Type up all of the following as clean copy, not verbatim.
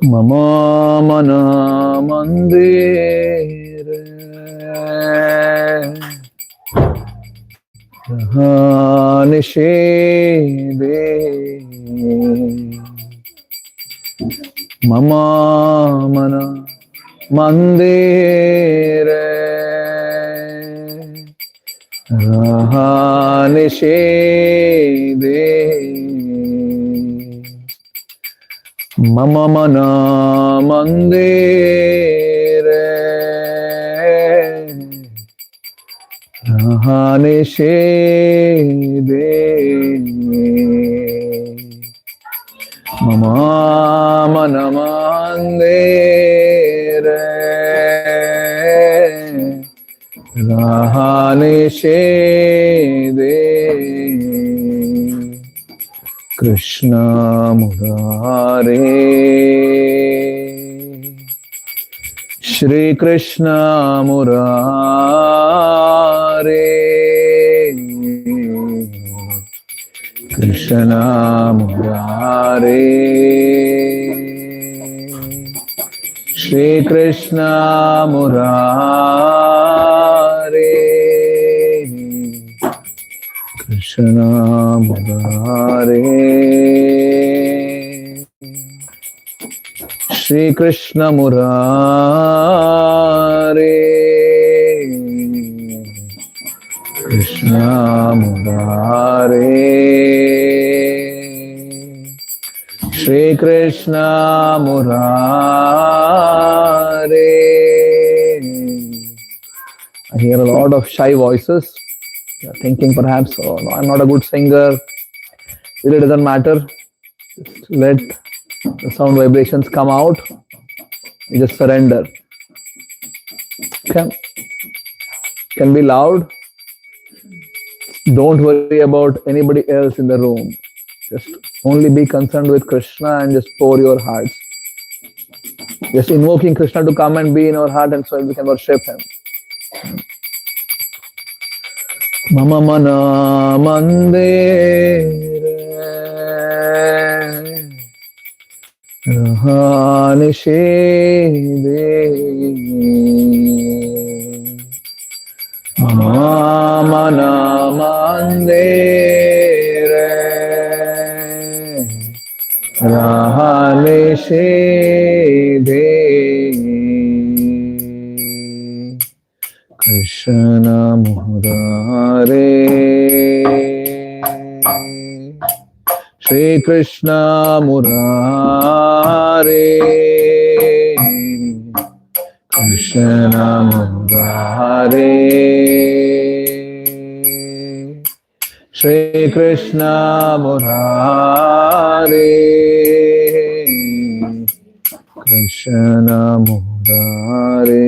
Mama mana mandire nishede Mama mana mandire nishede Mama mana mandire nishede Mama mana mandire nishede Krishna Murare Shri Krishna Murare Krishna Murare Shri Krishna Murare Krishna Murare Shri Krishna Murare Krishna Murare Shri Krishna Murare. I hear a lot of shy voices. You're thinking perhaps, oh no, I'm not a good singer. Really doesn't matter. Just let the sound vibrations come out. You just surrender. Can be loud. Don't worry about anybody else in the room. Just only be concerned with Krishna and just pour your hearts. Just invoking Krishna to come and be in our heart and so we can worship Him. Mama mana mandire nishede Mama mana mandire nishede Krishna Murare Shri Krishna Murare Krishna Murare Shri Krishna Murare Krishna Murare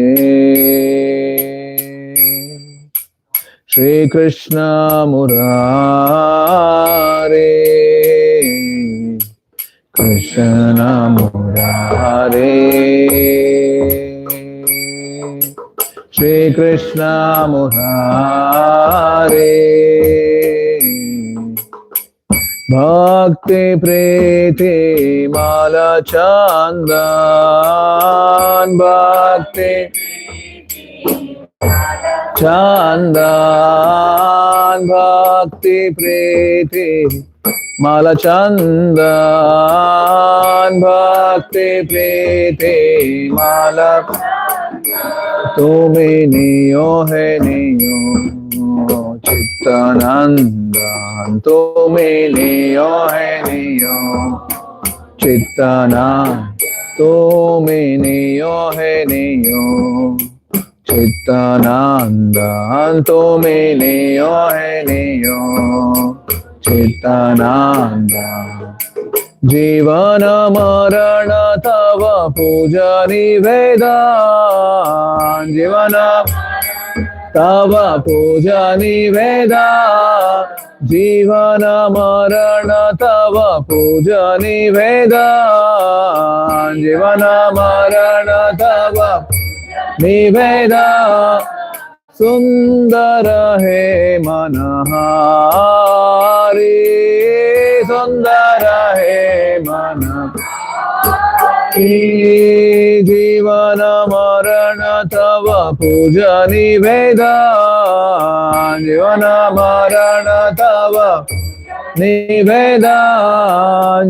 Shri Krishna Murare Krishna Murare Shri Krishna Murare Bhakti Priti Mala Chandan Bhakti Chandan Bhakti Priti Mala Chandan Bhakti Priti Mala Tumi niyo hai niyo Chittanandan Tumi niyo hai niyo Chittanand Tumi niyo hai niyo Chittanandan Tumi niyo hai niyo Chittanandan Jivana marana tava puja nivedan Jivana tava puja nivedan Jivana marana tava puja nivedan Jivana marana tava nivedan Sundara he manahari Sundara he mana जीवन मरण तव पूजा निवेदन जीवन मरण तव निवेदन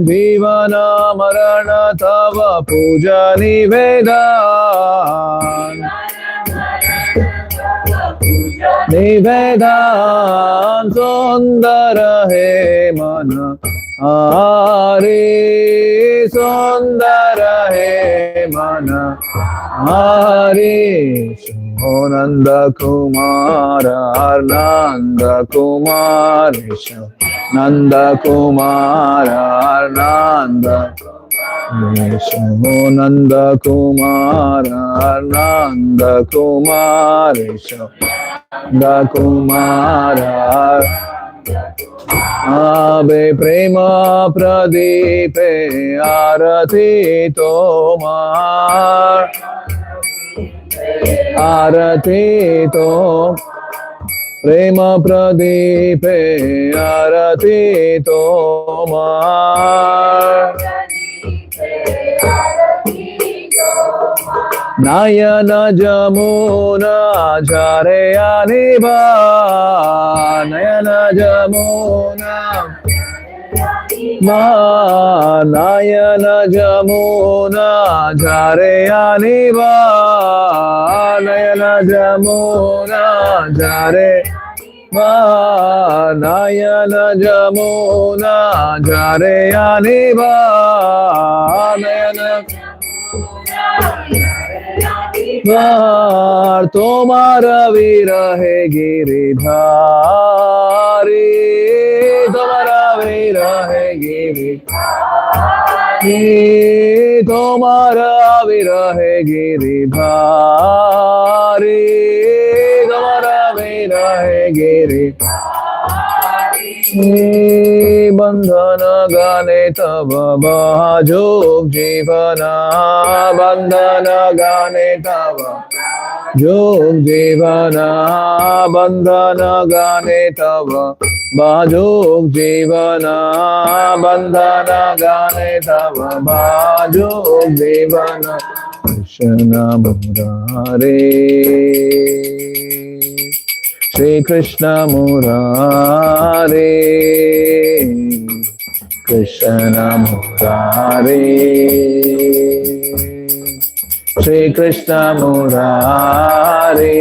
जीवन मरण तव पूजा निवेदन निवेदन सुंदर है मन हरे सुंदर है मन हरे नंद कुमार नंद कुमार नंद कुमार नंद नंद कुमार नंद कुमार नंद कुमार आबे प्रेम प्रदीपे आरती तोमार आरती तो प्रेम प्रदीपे आरती तोमार नयन जमुना झरे अनिबा नयन जमुना नयन जमुना झरे अनिबा नयन जमुना झरे नयन जमुना झरे अनिबा नयन तुम्हार विरहे गिरिधारी तुम्हारा विरहे गिरिधारी तुम्हारा विरहे गिरिधारी तुम्हारा विरहे गिरिधारी बंधन गाने तब बाजोग जीवना बंधन गाने तब जोग जीवना बंधन गाने तब बाजोग जीवना बंधन गाने तब बाजोग जीवना कृष्ण मुरारे श्री कृष्ण मुरारे कृष्ण मुरारे श्री कृष्ण मुरारे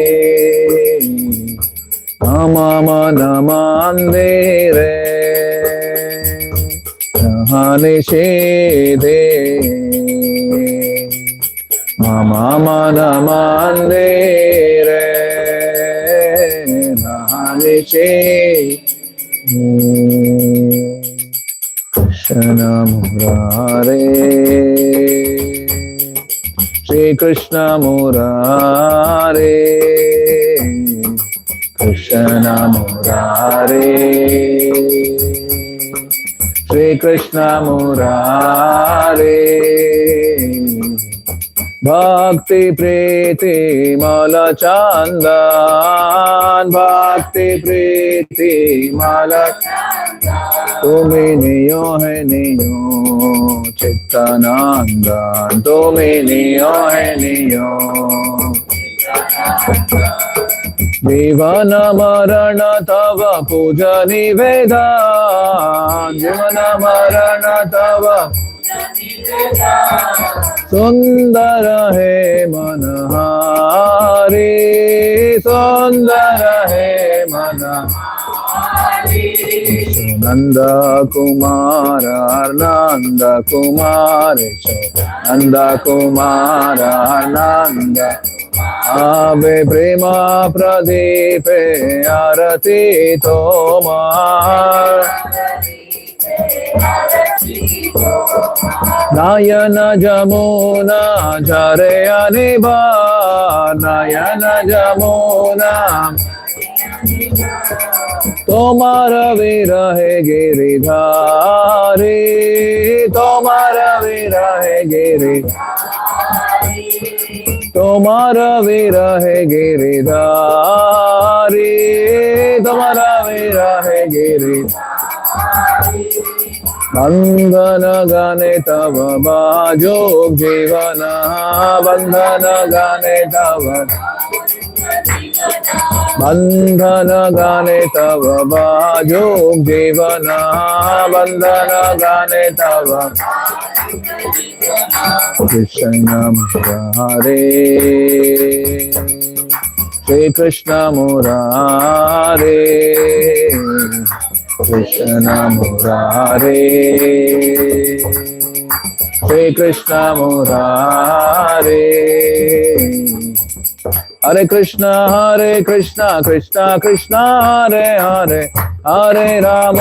मम मन मंदिरे निषेधे मम मन मंदिरे कृष्ण मुरारे श्री कृष्ण मुरारे कृष्ण मुरारे श्री कृष्ण मुरारे भक्ति प्रीति मल चंदन भक्ति प्रीति मल तुम्हें नियो है नियो चित्तानंदन तुम्हें नियो है नियो जीवन मरण तव पूजा निवेदन जीवन मरण तव सुंदर है मन हरे सुंदर है मन नंद कुमार नंद कुमार नंद कुमार नंद आबे प्रेम प्रदीपे आरती तोमार नयन जमुना झरे अनिबा नयन जमुना तोमार विरहे गिरिधारी तोमार विरहे गिरिधारी तोमार विरहे गिरिधारी तोमार विरहे गिरिधारी बंधन गाने तव बाजो जीवन बंधन गाने तव बंधन गाने तव बाजो जीवन बंधन गाने तव कृष्ण मुरारे श्री कृष्ण मुरारे कृष्ण मुरारे श्री कृष्ण मुरारे हरे कृष्णा कृष्णा कृष्णा हरे हरे हरे राम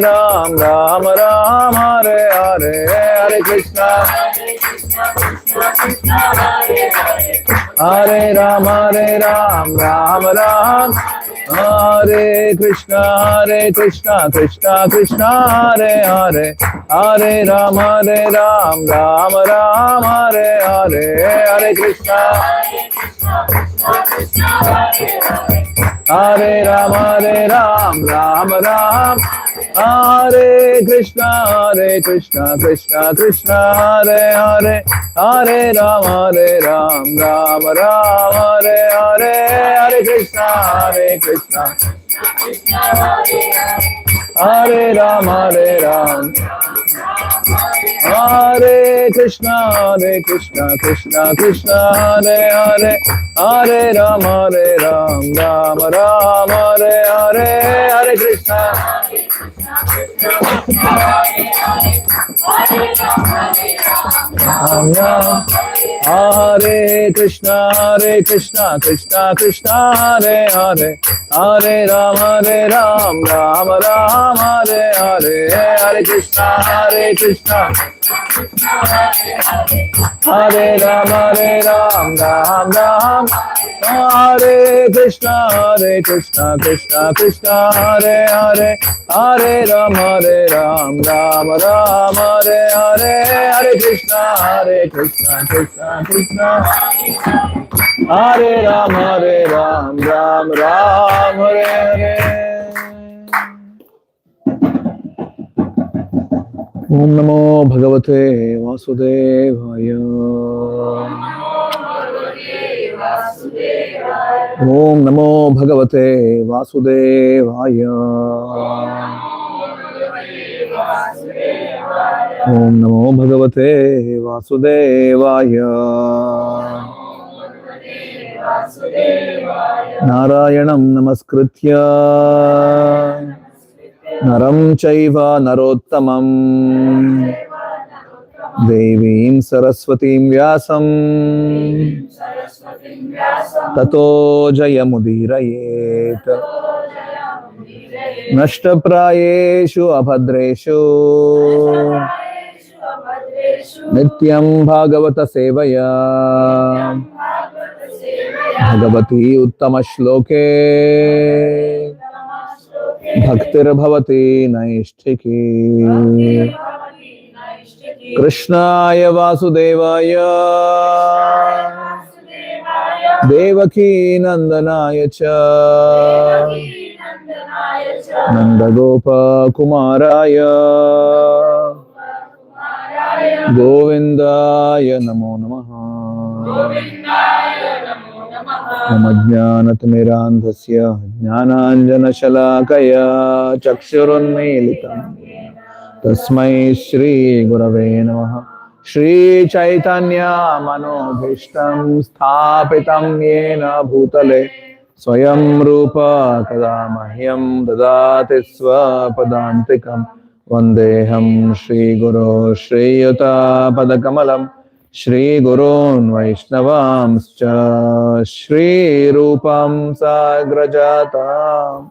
राम राम हरे हरे हरे कृष्णा हरे राम राम राम हरे कृष्णा कृष्णा कृष्णा हरे हरे हरे राम राम राम हरे हरे हरे कृष्णा हरे राम राम राम हरे कृष्णा कृष्णा कृष्णा हरे हरे हरे राम राम हरे हरे हरे कृष्णा हरे राम हरे कृष्णा कृष्णा कृष्णा हरे हरे हरे राम राम हरे हरे हरे कृष्णा हरे कृष्णा कृष्णा कृष्णा हरे हरे हरे राम राम हरे हरे हरे कृष्णा हरे राम राम हरे कृष्णा कृष्णा हरे हरे हरे राम राम हरे हरे हरे कृष्णा कृष्णा हरे राम राम हरे हरे ओम नमो भगवते वासुदेवाय ओम नमो भगवते वासुदेवाय ओम नमो भगवते वासुदेवाय नारायणं नमस्कृत्य नरं चैव नरोत्तमं देवीं सरस्वतीं व्यासं ततो जयमुदीरयेत् नष्टप्रायेषु अभद्रेषु नित्यं भागवत सेवया भगवती उत्तमश्लोके भक्तिर्भवति नैष्ठिकी कृष्णाय वासुदेवाय देवकी नंदनाय च नंदगोपकुमाराय गोविंदाय नमो नमः मम ज्ञानतिमिरान्धस्य ज्ञानाञ्जनशलाकया चक्षुरुन्मीलितं तस्मै श्रीगुरवे नमः श्रीचैतन्यमनोभीष्टं स्थापितं येन भूतले स्वयं रूप कदा मह्यं ददाति स्वपदान्तिकं वन्देऽहं श्रीगुरो श्रीयुतापदकमलं श्रीगुरून् वैष्णवांश्च श्रीरूपं साग्रजातां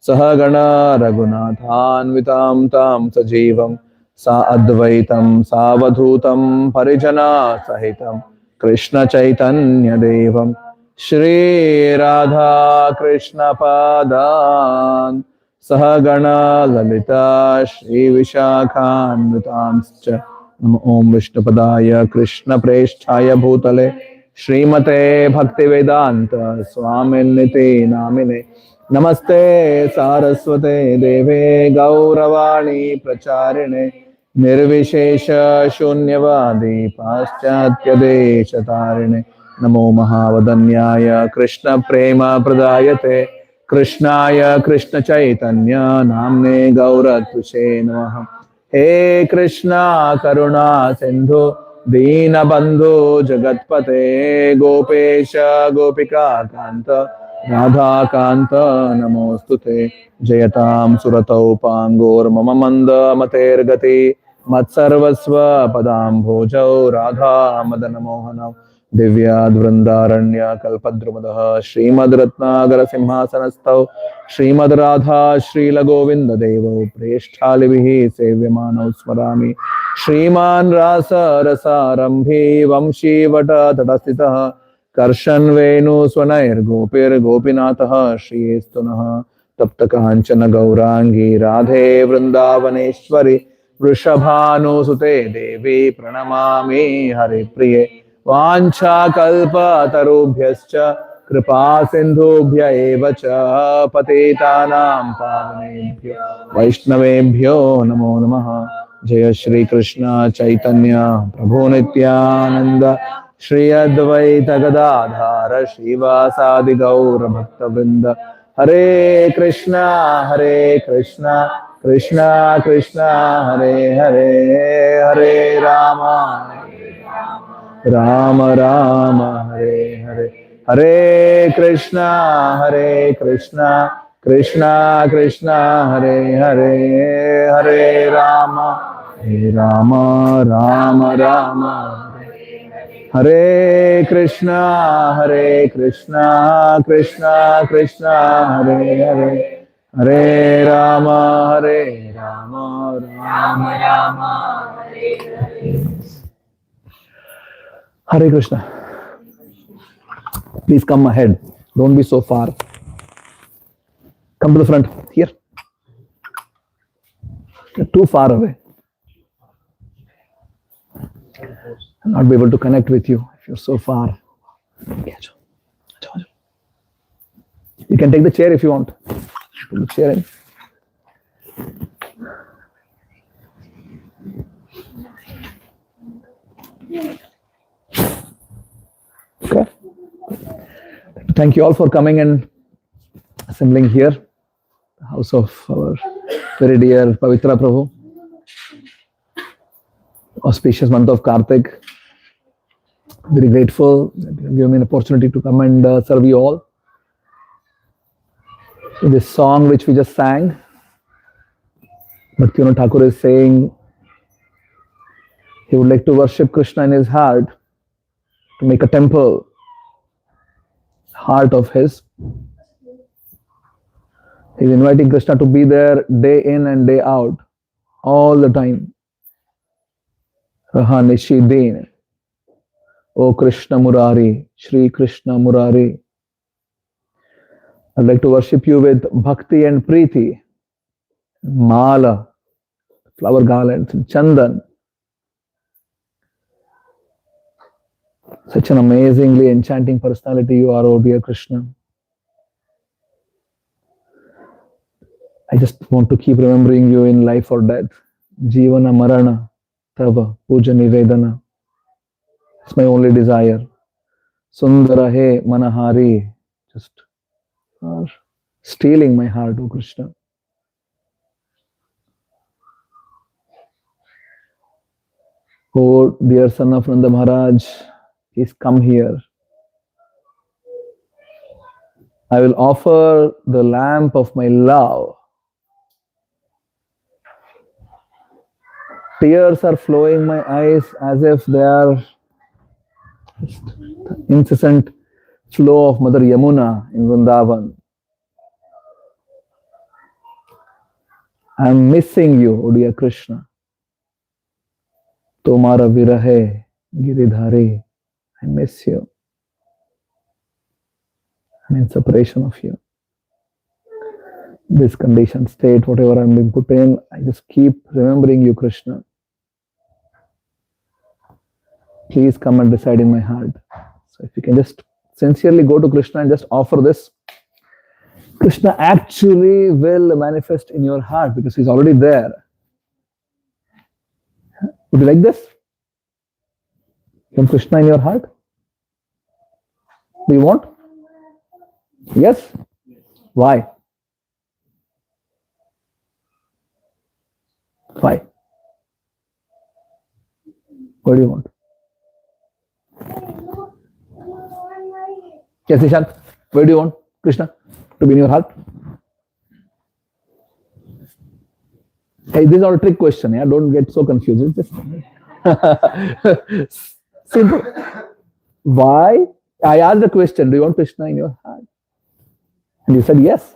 सहगणा रघुनाथान्वितां तां सजीवं सा अद्वैतं सावधूतं परिजना सहितं कृष्ण चैतन्य देवं श्रीराधा कृष्ण पादान् सहगणा ललिता श्रीविशाखान्वितांश्च ओम विष्णुपदाय कृष्ण प्रेष्ठाय भूतले श्रीमते भक्तिवेदांत स्वामिन्निति नामिने नमस्ते सारस्वते देवे गौरवाणी प्रचारिणे निर्विशेष शून्यवादी पाश्चात्य देशतारिणे नमो महावदन्याय कृष्ण प्रेम प्रदायते कृष्णाय कृष्ण चैतन्य नाम्ने गौरत्विषे नमः हे कृष्णा करुणा सिंधु दीनबंधु जगत्पते गोपेश गोपिका कांत राधा कांत नमोस्तुते जयतां सुरतौ पांगोर्मम मंद मतेर्गति मत्सर्वस्व पदाम्भोजौ राधा मदन मोहनौ दिव्याद्वृन्दारण्य कल्पद्रुमदः श्रीमद्रत्नागर सिंहासनस्थौ श्रीमद् राधा श्रीलगोविन्द देवौ प्रेष्ठालिभिः सेव्यमानौ स्मरामि श्रीमान् रास रसारम्भी वंशीवट तटस्थितः कर्षन् वेणुस्वनैर्गोपीर्गोपीनाथः श्रीस्तुनः तप्त कांचन गौरांगी राधे वृंदावनेश्वरी वृषभानुसुते देवी प्रणमामि हरिप्रिये वाञ्छाकल्पतरुभ्यश्च कृपा सिन्धुभ्य एव च पतितानां पावनेभ्यो वैष्णवेभ्यो नमो नमः जय श्री कृष्ण चैतन्य प्रभु नित्यानंद श्री अद्वैत गदाधार श्रीवासादि गौर भक्तवृंद हरे कृष्णा कृष्णा कृष्णा हरे हरे हरे राम राम हरे हरे हरे कृष्णा कृष्णा कृष्णा हरे हरे हरे राम राम राम हरे Krishna Krishna Krishna Hare Hare Hare Ram Ram Ram Hare Hare Hare Krishna. Please come ahead. Don't be so far. Come to the front. Here. You're too far away. I'll not be able to connect with you if you're so far. You can take the chair if you want. Put the chair in. Okay. Thank you all for coming and assembling here, the house of our very dear Pavitra Prabhu. Auspicious month of Kartik. Very grateful that you have given me an opportunity to come and serve you all. In this song which we just sang, Bhaktivinoda Thakur is saying he would like to worship Krishna in his heart, to make a temple, heart of his. He's inviting Krishna to be there day in and day out, all the time. Raha Nishi Din. O Krishna Murari, Shri Krishna Murari. I'd like to worship you with bhakti and preeti, mala, flower garlands, and chandan. Such an amazingly enchanting personality you are, oh dear Krishna. I just want to keep remembering you in life or death. Jivana Marana, Tava, Puja Nivedana. It's my only desire. Sundara He Manahari. Just are stealing my heart, oh Krishna. Oh dear son of Nanda Maharaj, please come here. I will offer the lamp of my love. Tears are flowing my eyes as if they are just the incessant flow of Mother Yamuna in Vrindavan. I am missing you, O dear Krishna. Tomara virahe giridhari. I miss you. I'm in separation of you. This condition, state, whatever I'm being put in, I just keep remembering you, Krishna. Please come and reside in my heart. So if you can just sincerely go to Krishna and just offer this, Krishna actually will manifest in your heart because he's already there. Would you like this? From Krishna in your heart? Do you want? Yes? Why? Why? What do you want? Yes, Nishant. Where do you want Krishna to be in your heart? Hey, this is not a trick question. Yeah, don't get so confused. It's just simple. Why? I asked the question. Do you want Krishna in your heart? And you said yes.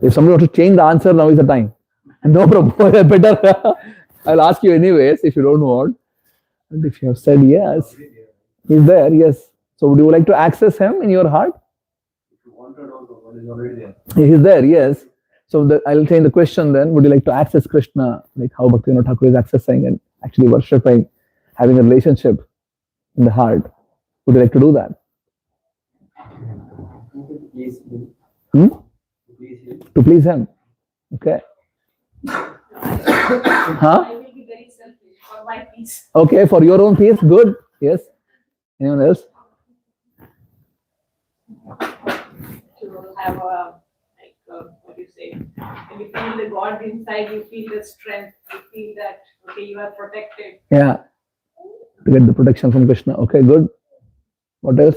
If somebody wants to change the answer, now is the time. No problem. Better. I'll ask you anyways if you don't want. And if you have said yes, he's there. Yes. So would you like to access him in your heart? If you want to know, what is already there. He's there. Yes. So I'll change the question then. Would you like to access Krishna, like how Bhaktivinoda Thakur is accessing and actually worshipping, having a relationship in the heart? Would you like to do that? Please, Hmm? please him. To please him. Okay. Huh? I will be very selfish for my peace. Okay, for your own peace. Good. Yes. Anyone else? To have a, like, what do you say? When you feel the God inside, you feel the strength, you feel that, okay, you are protected. Yeah. To get the protection from Krishna. Okay, good. What else?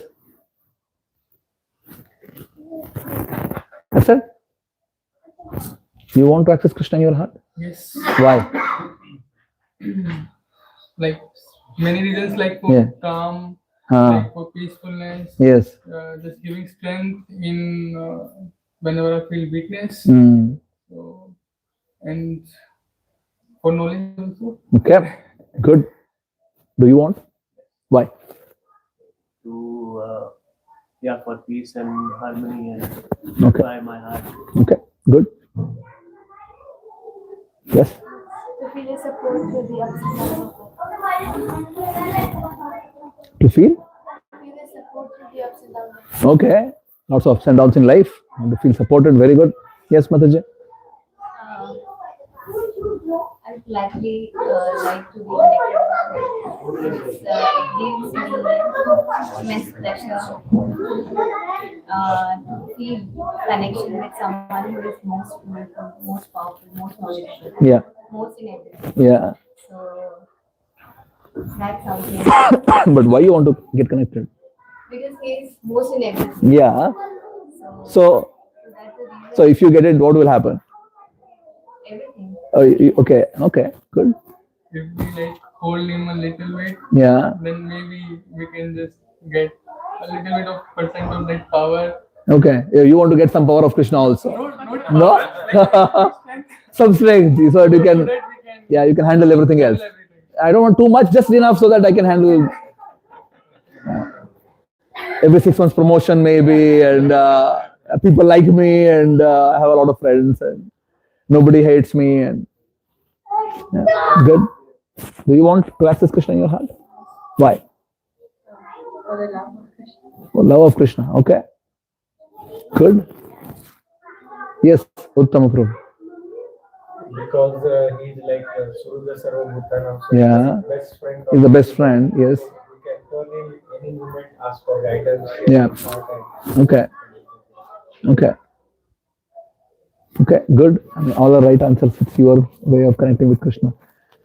That's it? You want to access Krishna in your heart? Yes, Why? like many reasons, like for Yeah. calm, Ah, like for peacefulness, yes. just giving strength in whenever I feel weakness. Hmm. So, and for knowledge also. Okay, good. Do you want? Why? To for peace and harmony and Okay. unify my heart. Okay, good. Yes. To feel a support through the ups and downs of life. To feel? Feel a support through the ups and downs of life. Okay. Lots of ups and downs in life. And to feel supported. Very good. Yes, Mataji. I'd gladly like to be connected with friends. It gives me immense pleasure to feel connection with someone who is most beautiful, most powerful, most knowledgeable, Yeah. most in everything. Yeah. So that's something. But why you want to get connected? Because he is most in everything. Yeah. So So, that's the reason. so if you get it, what will happen? Everything. Okay. Okay. Good. If we like hold him a little bit, Yeah. then maybe we can just get a little bit of percent of that power. Okay. Yeah, you want to get some power of Krishna also. Not No? power, like Some strength so that you so can, that we can yeah, you can handle everything else. handle everything. I don't want too much, just enough so that I can handle every 6 months promotion maybe, and people like me, and I have a lot of friends, and nobody hates me, and yeah, good. Do you want to access Krishna in your heart? Why? For the love of Krishna. For love of Krishna. Okay. Good. Yes, Uttama Prabhu. Because he's like Surya Sarva Bhutanam. So Yeah. he's the best friend. He's the best friend. Yes. We can turn him any moment, ask for guidance. Yeah. Okay. Okay. Okay. Good. I mean, all the right answers. It's your way of connecting with Krishna.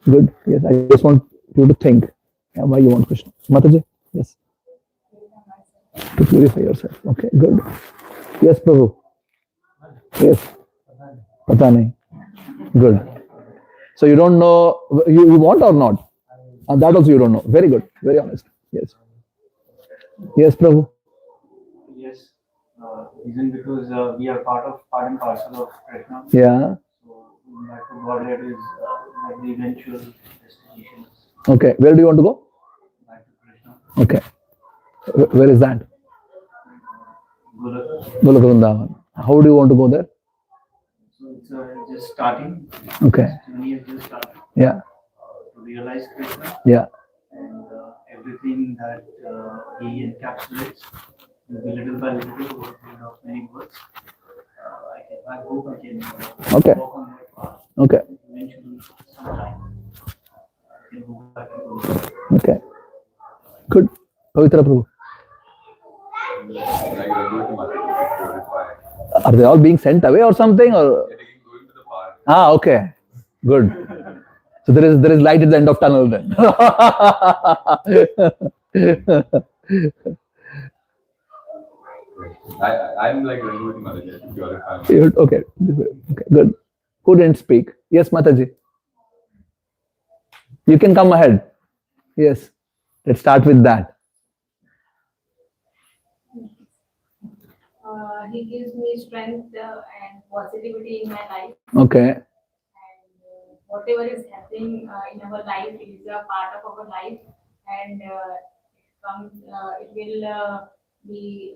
Good. Yes. I just want you to think why you want Krishna. Mataji. Yes. To purify yourself. Okay. Good. Yes, Prabhu. Yes. Pata nahi. Good. So you don't know you want or not? And that also you don't know. Very good. Very honest. Yes. Yes, Prabhu. Yes, reason because we are part and parcel of Krishna. Yeah. So that Godhead is like the eventual destination. Okay. Where do you want to go? Back to Krishna. Okay. Where is that? Guru. Golok Vrindavan. How do you want to go there? So it's just starting. Okay. Journey is just starting Yeah. to realize Krishna Yeah. and everything that he encapsulates will be little by little without many words. I hope I can Okay. walk on that path Okay. eventually sometime. Okay. Good. Pavitra Prabhu. Like going to market to purify. Are they all being sent away or something? Or Going to the park. okay. Good. So there is light at the end of tunnel then. I'm like going to market to purify. Okay. Okay. Good. Who didn't speak? Yes, Mataji. You can come ahead. Yes. Let's start with that. He gives me strength and positivity in my life. Okay. And whatever is happening in our life is a part of our life, and it will be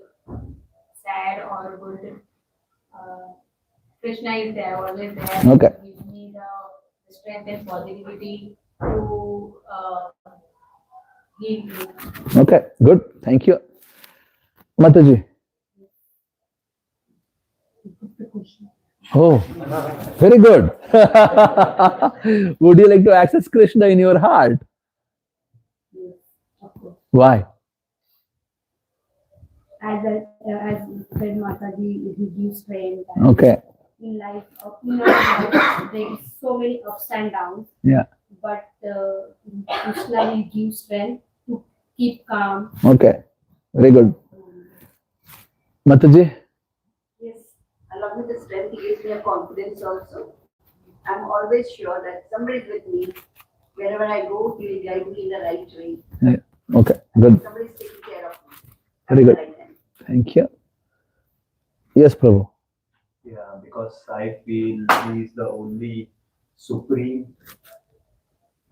sad or good. Krishna is there, always there. Okay. He gives me the strength and positivity to heal you. Okay. Good. Thank you. Mataji. Oh, very good. Would you like to access Krishna in your heart? Why? As said Mataji, he gives strength. Okay. In life, in our life, there is so many ups and downs. Yeah. But Krishna will give strength to keep calm. Okay. Very good. Mataji? Yes, along with the strength, he gives me a confidence also. I'm always sure that somebody is with me. Wherever I go, he will guide me in the right way. Yeah. Okay. Good. Somebody is taking care of me. Very good. At the right time. Thank you. Yes, Prabhu. Yeah, because I feel he is the only supreme,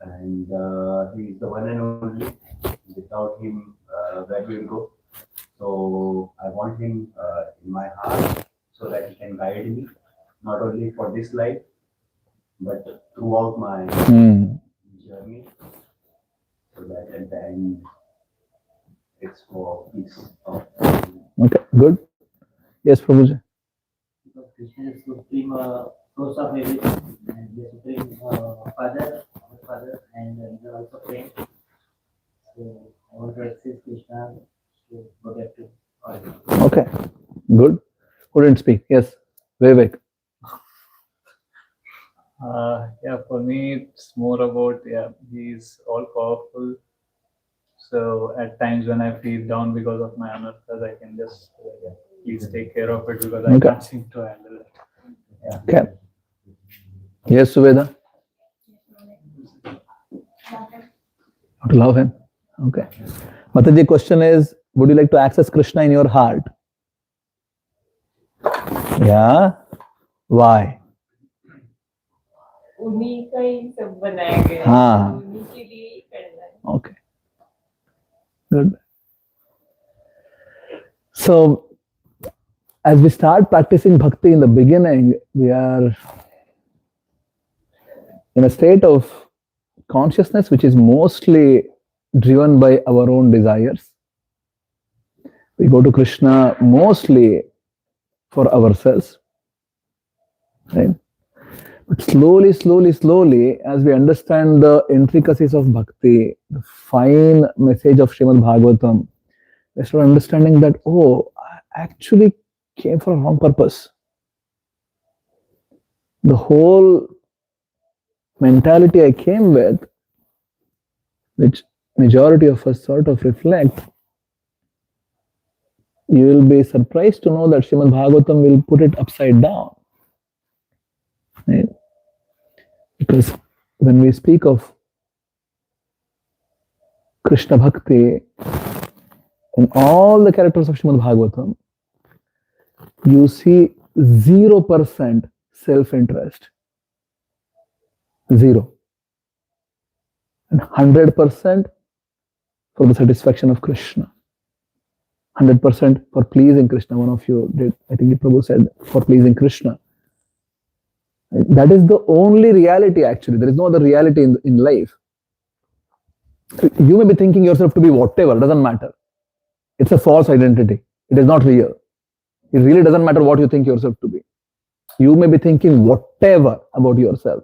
and he is the one and only. Without him, where we will go. So I want him in my heart so that he can guide me, not only for this life, but throughout my journey. So that at the end, it's for peace. Okay. Good. Yes, Prabhuji. Because Krishna is supreme source of everything, and the supreme father, our father, and he is also friend. So I want to access Krishna to go back to origin. Okay. Good. Who didn't speak? Yes. Vivek. Yeah, for me, it's more about, he's all powerful. So at times when I feel down because of my anarthas, I can just please take care of it because I Okay. can't seem to handle it. Yeah. Okay. Yes, Suveda. To love him. Okay. Mataji, question is, would you like to access Krishna in your heart? Yeah. Why? उन्हीं का ही सब बनाया गया है, हाँ. तो उन्हीं के लिए ही करना है. Okay. Good. So, as we start practicing bhakti in the beginning, we are in a state of consciousness which is mostly driven by our own desires. We go to Krishna mostly for ourselves. Right? But slowly, as we understand the intricacies of bhakti, the fine message of Srimad Bhagavatam, we start understanding that, oh, I actually came for a wrong purpose. The whole mentality I came with, which majority of us sort of reflect, you will be surprised to know that Srimad Bhagavatam will put it upside down. Right? Because when we speak of Krishna Bhakti, in all the characters of Srimad Bhagavatam, you see 0% self-interest. 0. And 100% for the satisfaction of Krishna. 100% for pleasing Krishna. One of you did, I think the Prabhu said, for pleasing Krishna. That is the only reality actually. There is no other reality in life. You may be thinking yourself to be whatever, doesn't matter. It's a false identity. It is not real. It really doesn't matter what you think yourself to be. You may be thinking whatever about yourself.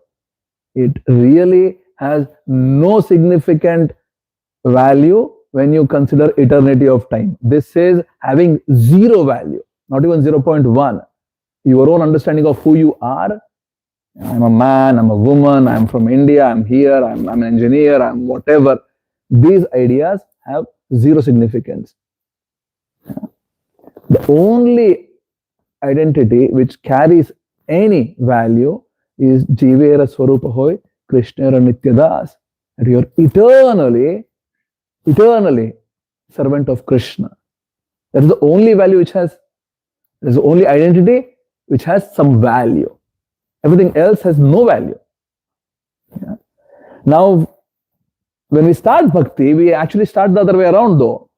It really has no significant value when you consider eternity of time. This is having zero value, not even 0.1. Your own understanding of who you are. I'm a man, I'm a woman, I'm from India, I'm here, I'm an engineer, I'm whatever. These ideas have zero significance. The only identity which carries any value is Jivera Swarupa Hoy, Krishna Nityadas. And you're eternally servant of Krishna. That is the only value which has, that is the only identity which has some value. Everything else has no value. Yeah. Now, when we start bhakti, we actually start the other way around though.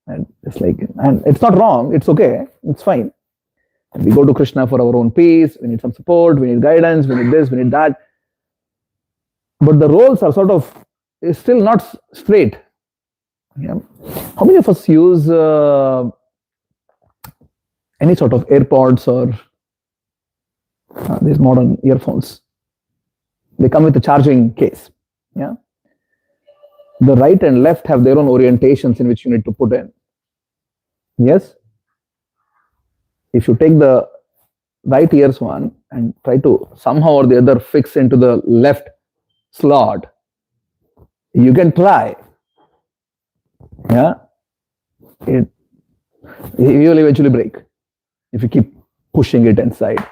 And it's like, and it's not wrong, it's okay, it's fine. And we go to Krishna for our own peace, we need some support, we need guidance, we need this, we need that. But the roles are sort of, is still not straight. Yeah. How many of us use any sort of AirPods or these modern earphones? They come with a charging case. Yeah. The right and left have their own orientations in which you need to put in. Yes. If you take the right ears one and try to somehow or the other fix into the left slot, you can try. Yeah. You will eventually break if you keep pushing it inside.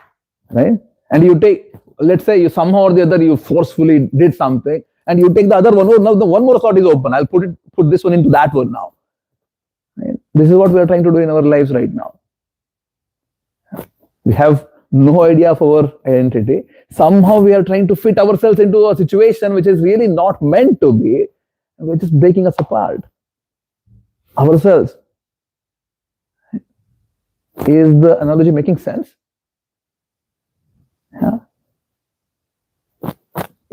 Right? And you take, let's say you somehow or the other you forcefully did something and you take the other one. Oh, now the one more slot is open. I'll put this one into that one now. Right? This is what we are trying to do in our lives right now. We have no idea of our identity. Somehow we are trying to fit ourselves into a situation which is really not meant to be. And we're just breaking us apart. Ourselves. Is the analogy making sense? Yeah.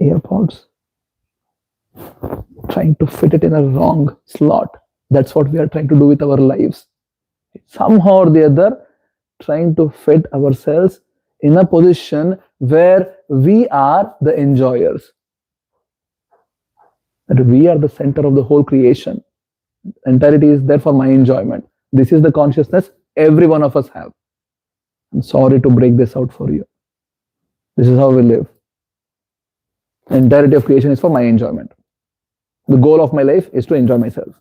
AirPods. Trying to fit it in a wrong slot. That's what we are trying to do with our lives. Somehow or the other, trying to fit ourselves in a position where we are the enjoyers. That we are the center of the whole creation. Entirety is there for my enjoyment. This is the consciousness every one of us have. I'm sorry to break this out for you. This is how we live. Entirety of creation is for my enjoyment. The goal of my life is to enjoy myself.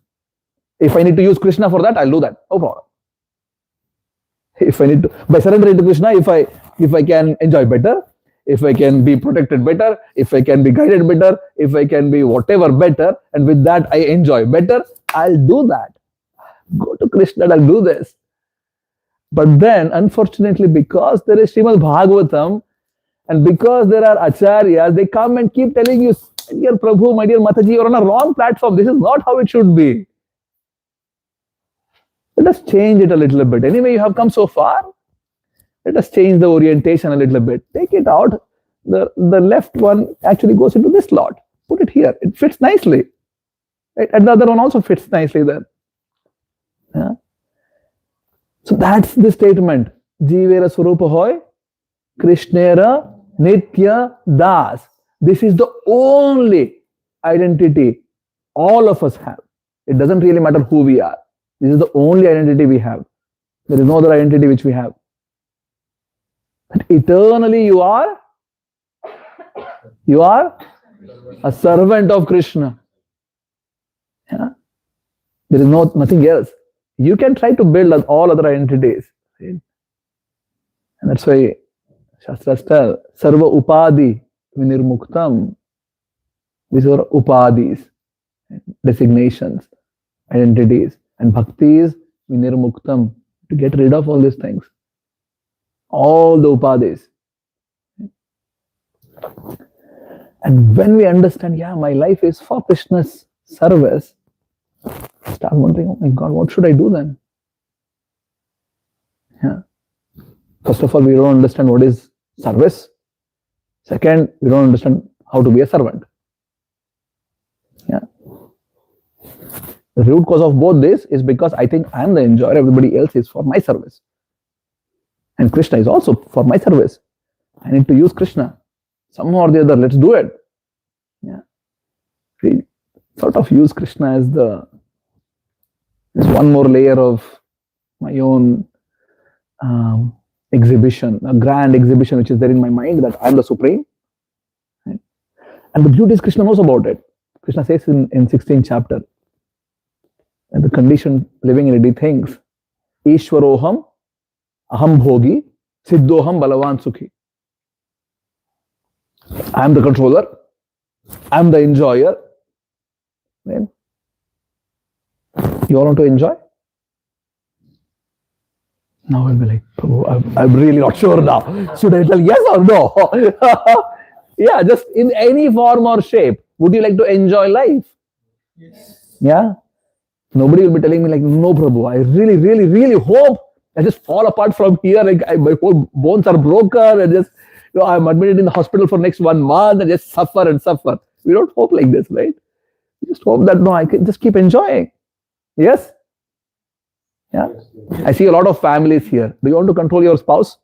If I need to use Krishna for that, I'll do that. No problem. If I need to, by surrendering to Krishna, if I can enjoy better, if I can be protected better, if I can be guided better, if I can be whatever better, and with that I enjoy better, I'll do that. Go to Krishna, I'll do this. But then, unfortunately, because there is Srimad Bhagavatam, and because there are acharyas, they come and keep telling you, my dear Prabhu, my dear Mataji, you're on a wrong platform. This is not how it should be. Let us change it a little bit. Anyway, you have come so far. Let us change the orientation a little bit. Take it out. The left one actually goes into this slot. Put it here. It fits nicely. Right? And the other one also fits nicely there. Yeah? So that's the statement. Jivera Swarupa Hoy, Krishnera Nitya Das. This is the only identity all of us have. It doesn't really matter who we are. This is the only identity we have. There is no other identity which we have. But eternally you are a servant of Krishna. Yeah? There is nothing else. You can try to build all other identities. Right? And that's why Shastras tell, Sarva Upadi Vinirmuktam. These are upadis, designations, identities. And bhakti is Vinirmuktam, to get rid of all these things. All the upadis. And when we understand, yeah, my life is for Krishna's service, start wondering, oh my God, what should I do then? Yeah. First of all, we don't understand what is service. Second, we don't understand how to be a servant. Yeah. The root cause of both this is because I think I am the enjoyer, everybody else is for my service. And Krishna is also for my service. I need to use Krishna. Somehow or the other, let's do it. Yeah. we sort of use Krishna as this one more layer of my own exhibition, a grand exhibition which is there in my mind that I'm the supreme. Right? And the beauty is Krishna knows about it. Krishna says in 16th chapter, and the condition living in it, he thinks, Ishwaroham, Aham Bhogi, Siddhoham Balavan Sukhi. I'm the controller, I'm the enjoyer. Right? You all want to enjoy? Now I'll be like, Prabhu, I'm really not sure now. Should I tell yes or no? Yeah, just in any form or shape. Would you like to enjoy life? Yes. Yeah? Nobody will be telling me like, no, Prabhu, I really, really, really hope I just fall apart from here. Like my whole bones are broken and just, I'm admitted in the hospital for next 1 month and just suffer and suffer. We don't hope like this, right? We just hope that, no, I can just keep enjoying. Yes? Yeah? I see a lot of families here. Do you want to control your spouse?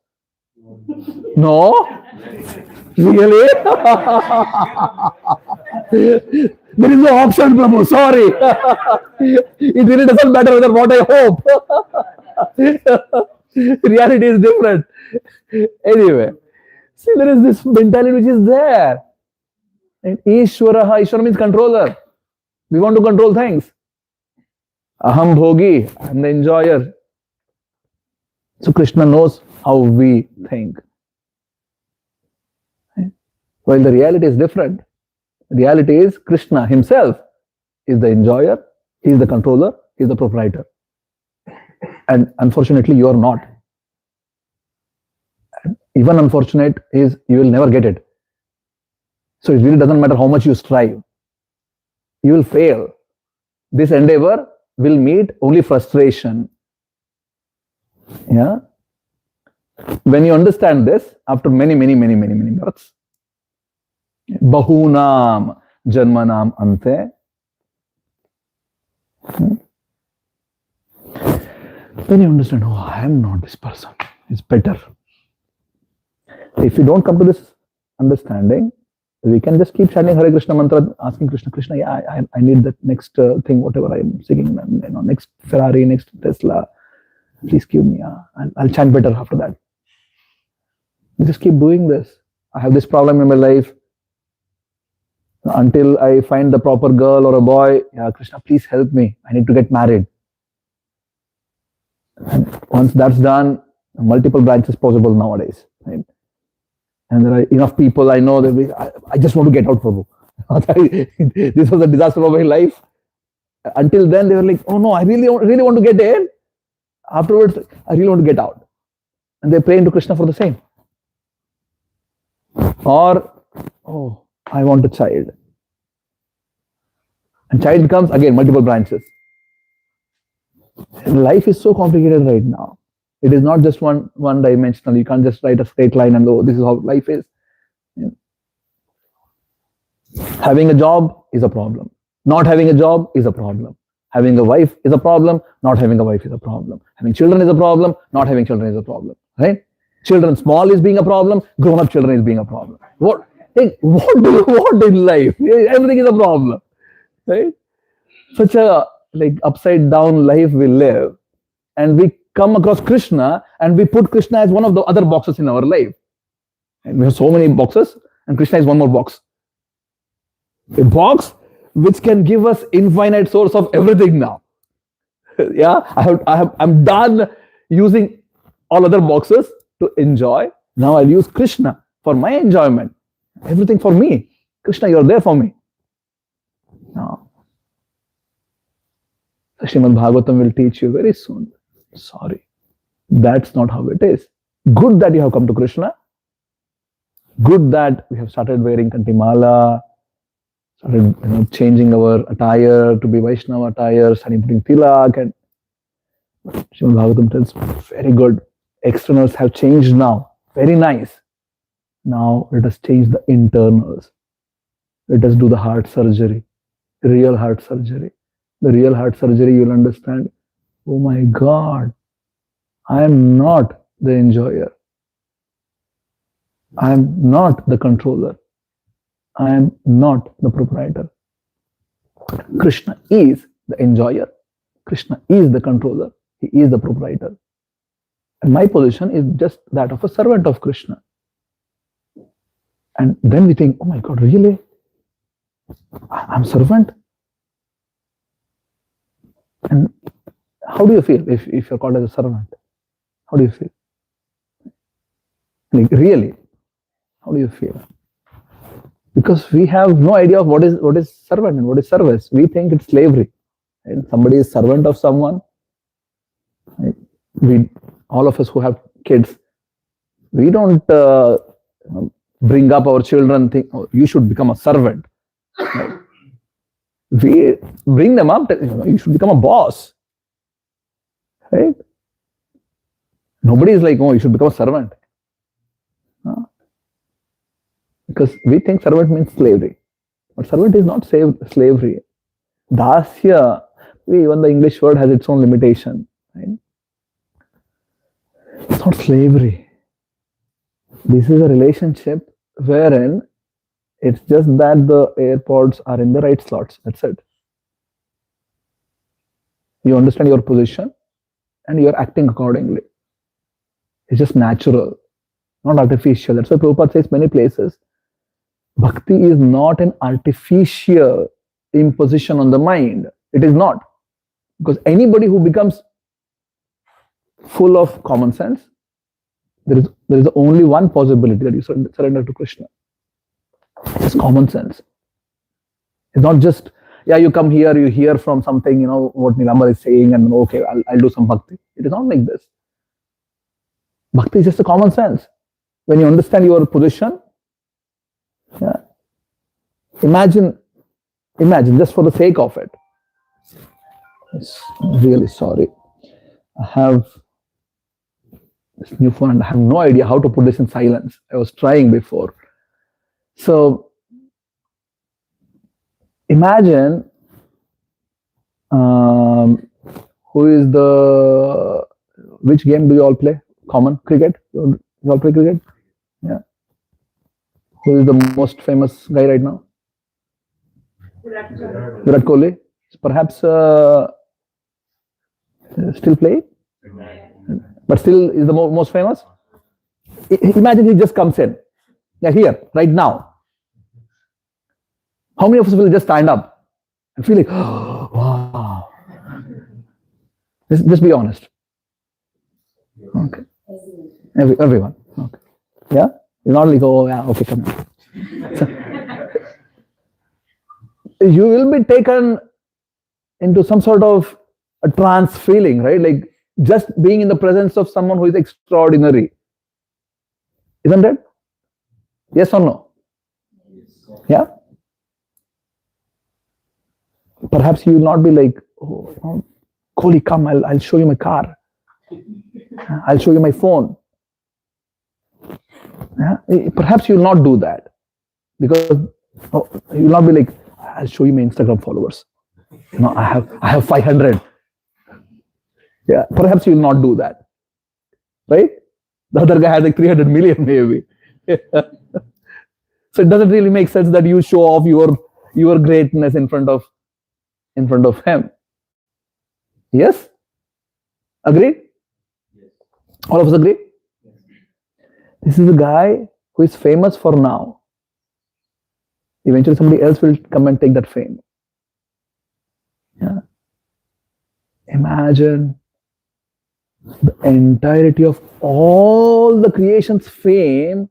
No? Really? There is no option, Prabhu. Sorry. It really doesn't matter whether what I hope. Reality is different. Anyway, see, there is this mentality which is there. And Ishwara means controller. We want to control things. Aham Bhogi, I'm the enjoyer. So Krishna knows how we think. While the reality is different. Reality is Krishna himself is the enjoyer, he is the controller, he is the proprietor. And unfortunately, you are not. And even unfortunate is you will never get it. So it really doesn't matter how much you strive. You will fail. This endeavor will meet only frustration. Yeah. When you understand this, after many births, Bahunam Janmanam Ante. Then you understand, oh, I am not this person. It's better. If you don't come to this understanding, we can just keep chanting Hare Krishna mantra, asking Krishna, Krishna, yeah, I need that next thing, whatever I am seeking, next Ferrari, next Tesla. Please give me, I'll chant better after that. We just keep doing this. I have this problem in my life. Until I find the proper girl or a boy, yeah, Krishna, please help me. I need to get married. And once that's done, multiple branches possible nowadays. Right? And there are enough people I know that I just want to get out, Prabhu. This was a disaster of my life. Until then, they were like, oh no, I really want to get in. Afterwards, I really want to get out. And they pray into Krishna for the same. Or, oh, I want a child. And child comes, again, multiple branches. Life is so complicated right now. It is not just one dimensional. You can't just write a straight line and oh, this is how life is. Yeah. Having a job is a problem. Not having a job is a problem. Having a wife is a problem. Not having a wife is a problem. Having children is a problem. Not having children is a problem. Right? Children small is being a problem. Grown-up children is being a problem. What do you want in life? Everything is a problem. Right? Such a upside down life we live, and we come across Krishna and we put Krishna as one of the other boxes in our life. And we have so many boxes, and Krishna is one more box. A box which can give us infinite source of everything now. Yeah, I'm done using all other boxes to enjoy. Now I'll use Krishna for my enjoyment. Everything for me. Krishna, you're there for me. No. Srimad Bhagavatam will teach you very soon. Sorry. That's not how it is. Good that you have come to Krishna. Good that we have started wearing Kantimala, started changing our attire to be Vaishnava attire, starting putting tilak, and Srimad Bhagavatam tells very good. Externals have changed now. Very nice. Now let us change the internals. Let us do the heart surgery, real heart surgery. The real heart surgery, you'll understand, oh my God, I am not the enjoyer. I am not the controller. I am not the proprietor. Krishna is the enjoyer. Krishna is the controller. He is the proprietor. And my position is just that of a servant of Krishna. And then we think, oh my God, really? I'm servant? And how do you feel if you're called as a servant? How do you feel? Like, really? How do you feel? Because we have no idea of what is servant and what is service. We think it's slavery. Right? Somebody is servant of someone. Right? All of us who have kids, we don't bring up our children think, oh, you should become a servant. Right? We bring them up, you should become a boss. Right? Nobody is like, oh, you should become a servant. No. Because we think servant means slavery. But servant is not slavery. Dasya, even the English word has its own limitation. Right? It's not slavery. This is a relationship wherein it's just that the AirPods are in the right slots. That's it. You understand your position and you're acting accordingly. It's just natural, not artificial. That's why Prabhupada says many places, bhakti is not an artificial imposition on the mind. It is not. Because anybody who becomes full of common sense, there is only one possibility that you surrender to Krishna. It's common sense. It's not just, yeah, you come here, you hear from something, what Nilambara is saying, and okay, I'll do some bhakti. It is not like this. Bhakti is just a common sense. When you understand your position, yeah, imagine just for the sake of it. I'm really sorry. I have this new phone and I have no idea how to put this in silence. I was trying before. So imagine which game do you all play? Common? Cricket? You all play cricket? Yeah. Who is the most famous guy right now? Virat Kohli. Perhaps still play? But still is the most famous? Imagine he just comes in. Yeah, here, right now. How many of us will just stand up and feel like, oh, wow. Just be honest. Okay. Everyone. Okay. Yeah? You're not like, oh, yeah, okay, come on. You will be taken into some sort of a trance feeling, right? Like just being in the presence of someone who is extraordinary. Isn't it? Yes or no? Yeah? Perhaps you will not be like, oh, Kohli, come, I'll show you my car. I'll show you my phone. Yeah? Perhaps you will not do that. Because you will not be like, I'll show you my Instagram followers. I have 500. Yeah, perhaps you will not do that. Right? The other guy has like 300 million maybe. So it doesn't really make sense that you show off your greatness in front of him. Yes? Agree? Yes. All of us agree? Yes. This is a guy who is famous for now. Eventually somebody else will come and take that fame. Yeah. Imagine the entirety of all the creation's fame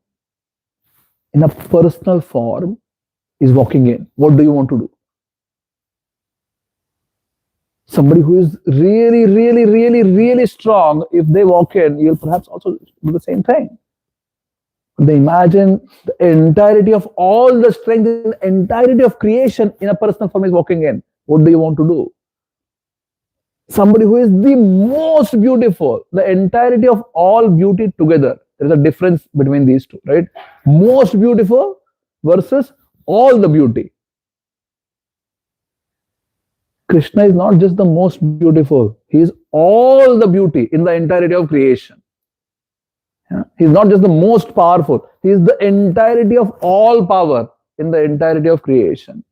in a personal form is walking in. What do you want to do? Somebody who is really, really, really, really strong, if they walk in, you'll perhaps also do the same thing. They imagine the entirety of all the strength, the entirety of creation in a personal form is walking in. What do you want to do? Somebody who is the most beautiful, the entirety of all beauty together. There is a difference between these two, right? Most beautiful versus all the beauty. Krishna is not just the most beautiful. He is all the beauty in the entirety of creation. Yeah? He is not just the most powerful. He is the entirety of all power in the entirety of creation.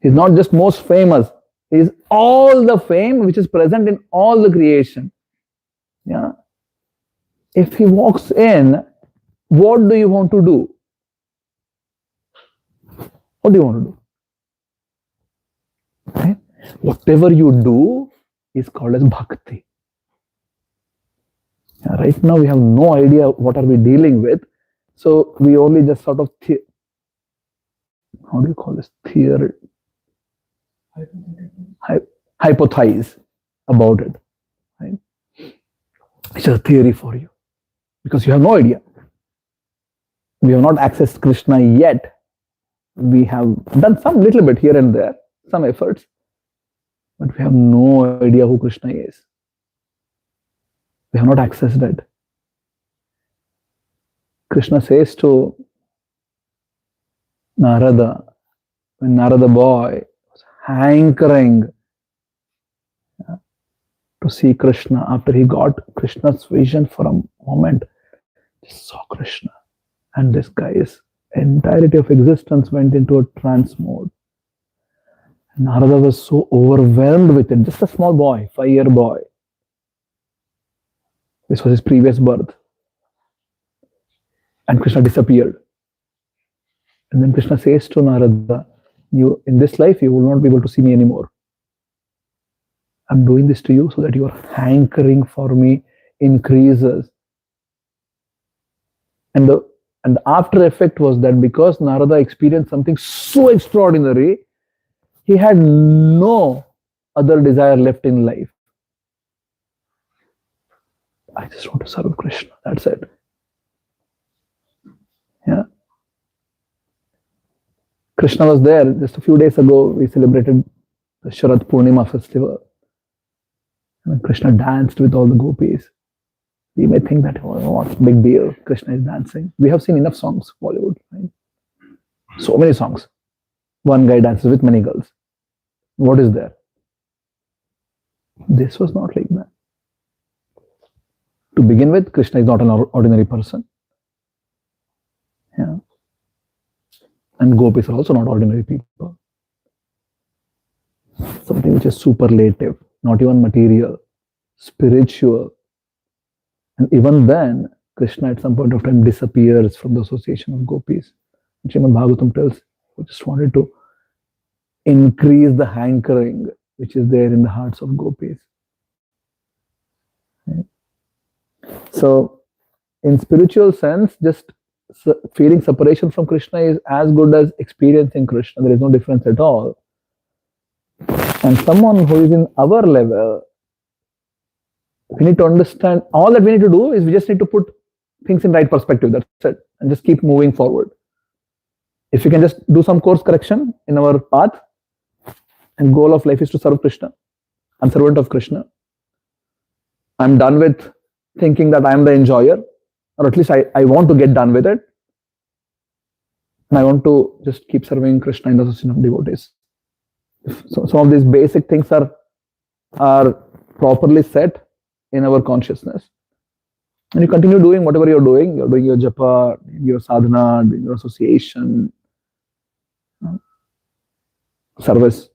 He's not just most famous. He is all the fame which is present in all the creation. Yeah. If he walks in, what do you want to do? What do you want to do? Right? Whatever you do is called as bhakti. Yeah, right now we have no idea what are we dealing with. So we only just sort of, how do you call this? Hypothesize about it. Right? It's just a theory for you because you have no idea. We have not accessed Krishna yet. We have done some little bit here and there, some efforts, but we have no idea who Krishna is. We have not accessed it. Krishna says to Narada, when Narada boy was hankering to see Krishna, after he got Krishna's vision for a moment, just saw Krishna. And this guy's entirety of existence went into a trance mode. Narada was so overwhelmed with it, just a small boy, 5-year boy. This was his previous birth. And Krishna disappeared. And then Krishna says to Narada, you, in this life, you will not be able to see me anymore. I'm doing this to you so that your hankering for me increases. And the after effect was that because Narada experienced something so extraordinary, he had no other desire left in life. I just want to serve Krishna. That's it. Yeah. Krishna was there just a few days ago. We celebrated the Sharad Purnima festival. And Krishna danced with all the gopis. We may think that, oh, what's the big deal? Krishna is dancing. We have seen enough songs, Bollywood, right? So many songs. One guy dances with many girls. What is there? This was not like that. To begin with, Krishna is not an ordinary person. Yeah. And gopis are also not ordinary people. Something which is superlative, not even material, spiritual. And even then, Krishna at some point of time disappears from the association of gopis. Srimad Bhagavatam tells, we just wanted to increase the hankering which is there in the hearts of gopis. Right? So, in spiritual sense, just feeling separation from Krishna is as good as experiencing Krishna. There is no difference at all. And someone who is in our level, we need to understand, all that we need to do is we just need to put things in right perspective, that's it, and just keep moving forward. If we can just do some course correction in our path, and goal of life is to serve Krishna, I'm servant of Krishna, I'm done with thinking that I'm the enjoyer, or at least I want to get done with it, and I want to just keep serving Krishna in the association of devotees. So some of these basic things are properly set in our consciousness, and you continue doing whatever you're doing your japa, your sadhana, your association, service,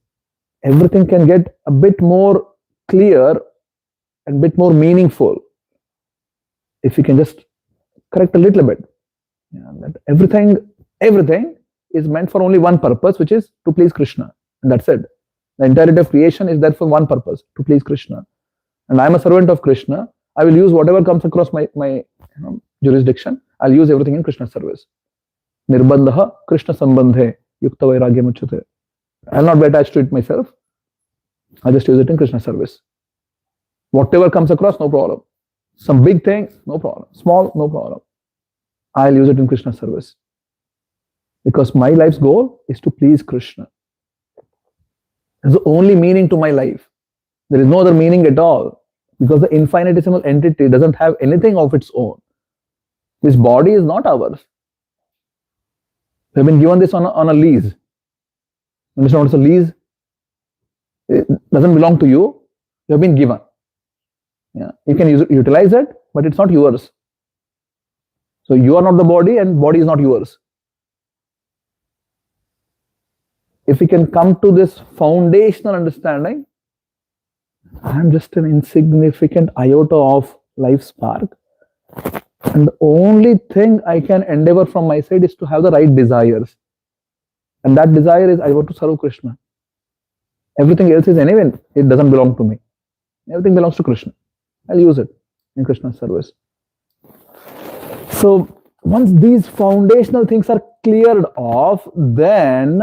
everything can get a bit more clear and bit more meaningful if you can just correct a little bit. Yeah, that everything is meant for only one purpose, which is to please Krishna, and that's it. The entirety of creation is there for one purpose, to please Krishna. And I'm a servant of Krishna. I will use whatever comes across my jurisdiction. I'll use everything in Krishna's service. Nirbandha Krishna sambandhe yukta vairagya muchyate. I'll not be attached to it myself. I'll just use it in Krishna's service. Whatever comes across, no problem. Some big thing, no problem. Small, no problem. I'll use it in Krishna's service. Because my life's goal is to please Krishna. It's the only meaning to my life. There is no other meaning at all, because the infinitesimal entity doesn't have anything of its own. This body is not ours. We have been given this on a lease. Understand what is a lease? It doesn't belong to you. You have been given. Yeah, you can utilize it, but it's not yours. So you are not the body, and body is not yours. if we can come to this foundational understanding, I am just an insignificant iota of life spark. And the only thing I can endeavor from my side is to have the right desires. And that desire is I want to serve Krishna. Everything else is anyway, it doesn't belong to me. Everything belongs to Krishna. I'll use it in Krishna's service. So once these foundational things are cleared off, then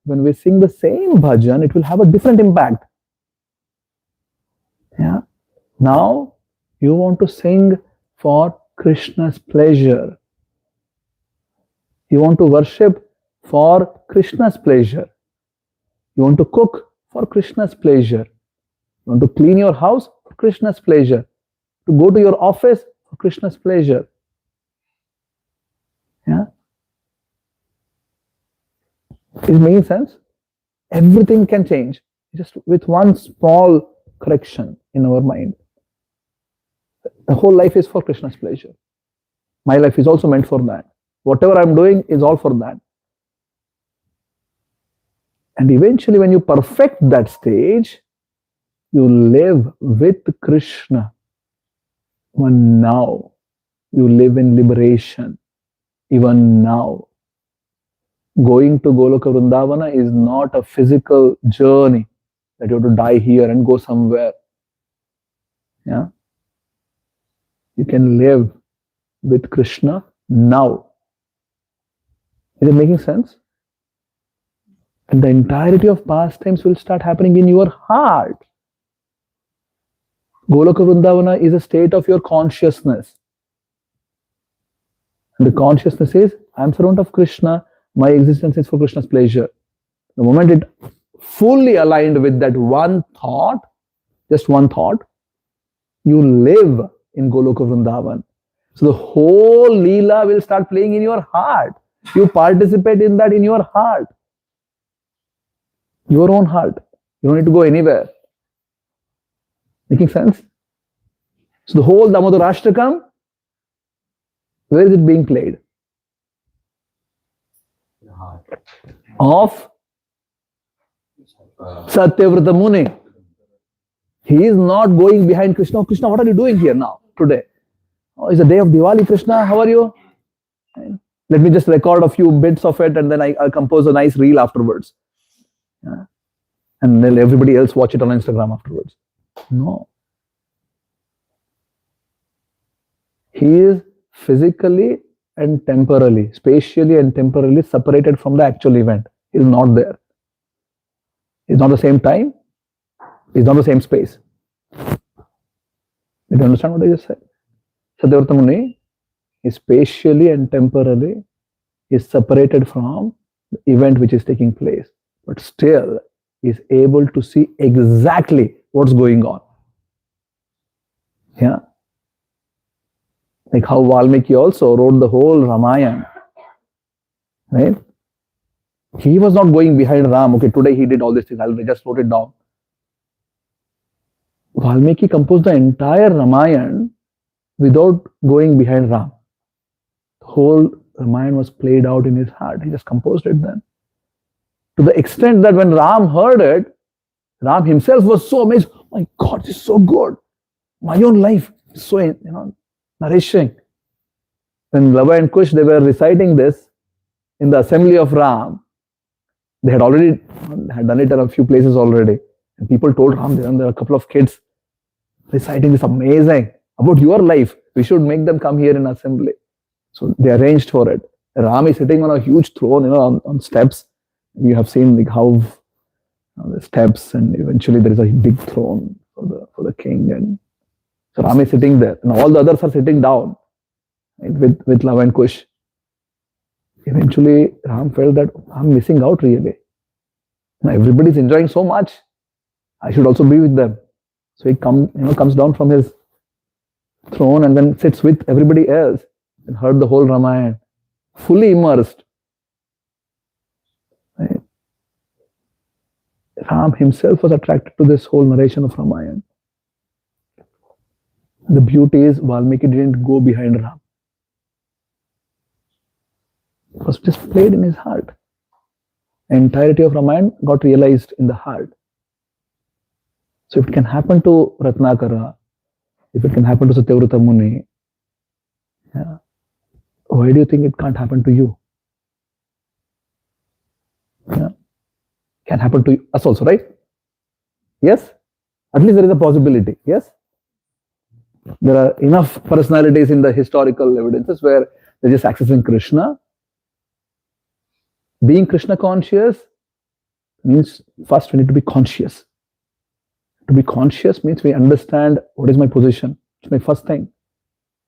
when we sing the same bhajan, it will have a different impact. Yeah. Now you want to sing for Krishna's pleasure. You want to worship for Krishna's pleasure. You want to cook for Krishna's pleasure. You want to clean your house for Krishna's pleasure. To go to your office for Krishna's pleasure. Yeah. Is it making sense? Everything can change just with one small correction in our mind. The whole life is for Krishna's pleasure. My life is also meant for that. Whatever I'm doing is all for that. And eventually, when you perfect that stage, you live with Krishna. Even now, you live in liberation. Even now, going to Goloka Vrindavana is not a physical journey that you have to die here and go somewhere. Yeah, you can live with Krishna now. Is it making sense? And the entirety of pastimes will start happening in your heart. Goloka Vrindavana is a state of your consciousness. And the consciousness is, I am servant of Krishna, my existence is for Krishna's pleasure. The moment it fully aligned with that one thought, just one thought, you live in Goloka Vrindavan. So the whole Leela will start playing in your heart. You participate in that in your heart. Your own heart. You don't need to go anywhere. Making sense? So the whole Damodarashtakam, where is it being played? Of Satyavrata Muni. He is not going behind Krishna. Oh, Krishna, what are you doing here now, today? Oh, it's the day of Diwali, Krishna, how are you? Let me just record a few bits of it and then I'll compose a nice reel afterwards. Yeah. And then everybody else watch it on Instagram afterwards. No. He is physically and temporally, spatially and temporally separated from the actual event. He is not there. He is not the same time. He is not the same space. Did you understand what I just said? Satyavrata Muni is spatially and temporally is separated from the event which is taking place, but still is able to see exactly what's going on. Yeah. Like how Valmiki also wrote the whole Ramayana. Right? He was not going behind Ram. Okay, today he did all these things. I just wrote it down. Valmiki composed the entire Ramayana without going behind Ram. The whole Ramayana was played out in his heart. He just composed it then. To the extent that when Ram heard it, Ram himself was so amazed. Oh my God, this is so good. My own life is so, nourishing. When Lava and Kush, they were reciting this in the assembly of Ram. They had already done it in a few places already. And people told Ram, there are a couple of kids reciting this amazing about your life. We should make them come here in assembly. So they arranged for it. Ram is sitting on a huge throne, on steps. You have seen like how the steps, and eventually there is a big throne for the king. And so Ram is sitting there, and all the others are sitting down, right, with Lava and Kush. Eventually, Ram felt that I'm missing out really. Now everybody is enjoying so much. I should also be with them. So he comes down from his throne and then sits with everybody else and heard the whole Ramayana, fully immersed. Right? Ram himself was attracted to this whole narration of Ramayana. The beauty is Valmiki didn't go behind Ram. It was just played in his heart. Entirety of Ramayana got realized in the heart. So if it can happen to Ratnakara, if it can happen to Satyavrata Muni, yeah, why do you think it can't happen to you? Yeah. Can happen to us also, right? Yes? At least there is a possibility. Yes? There are enough personalities in the historical evidences where they're just accessing Krishna. Being Krishna conscious means first we need to be conscious. To be conscious means we understand what is my position. It's my first thing.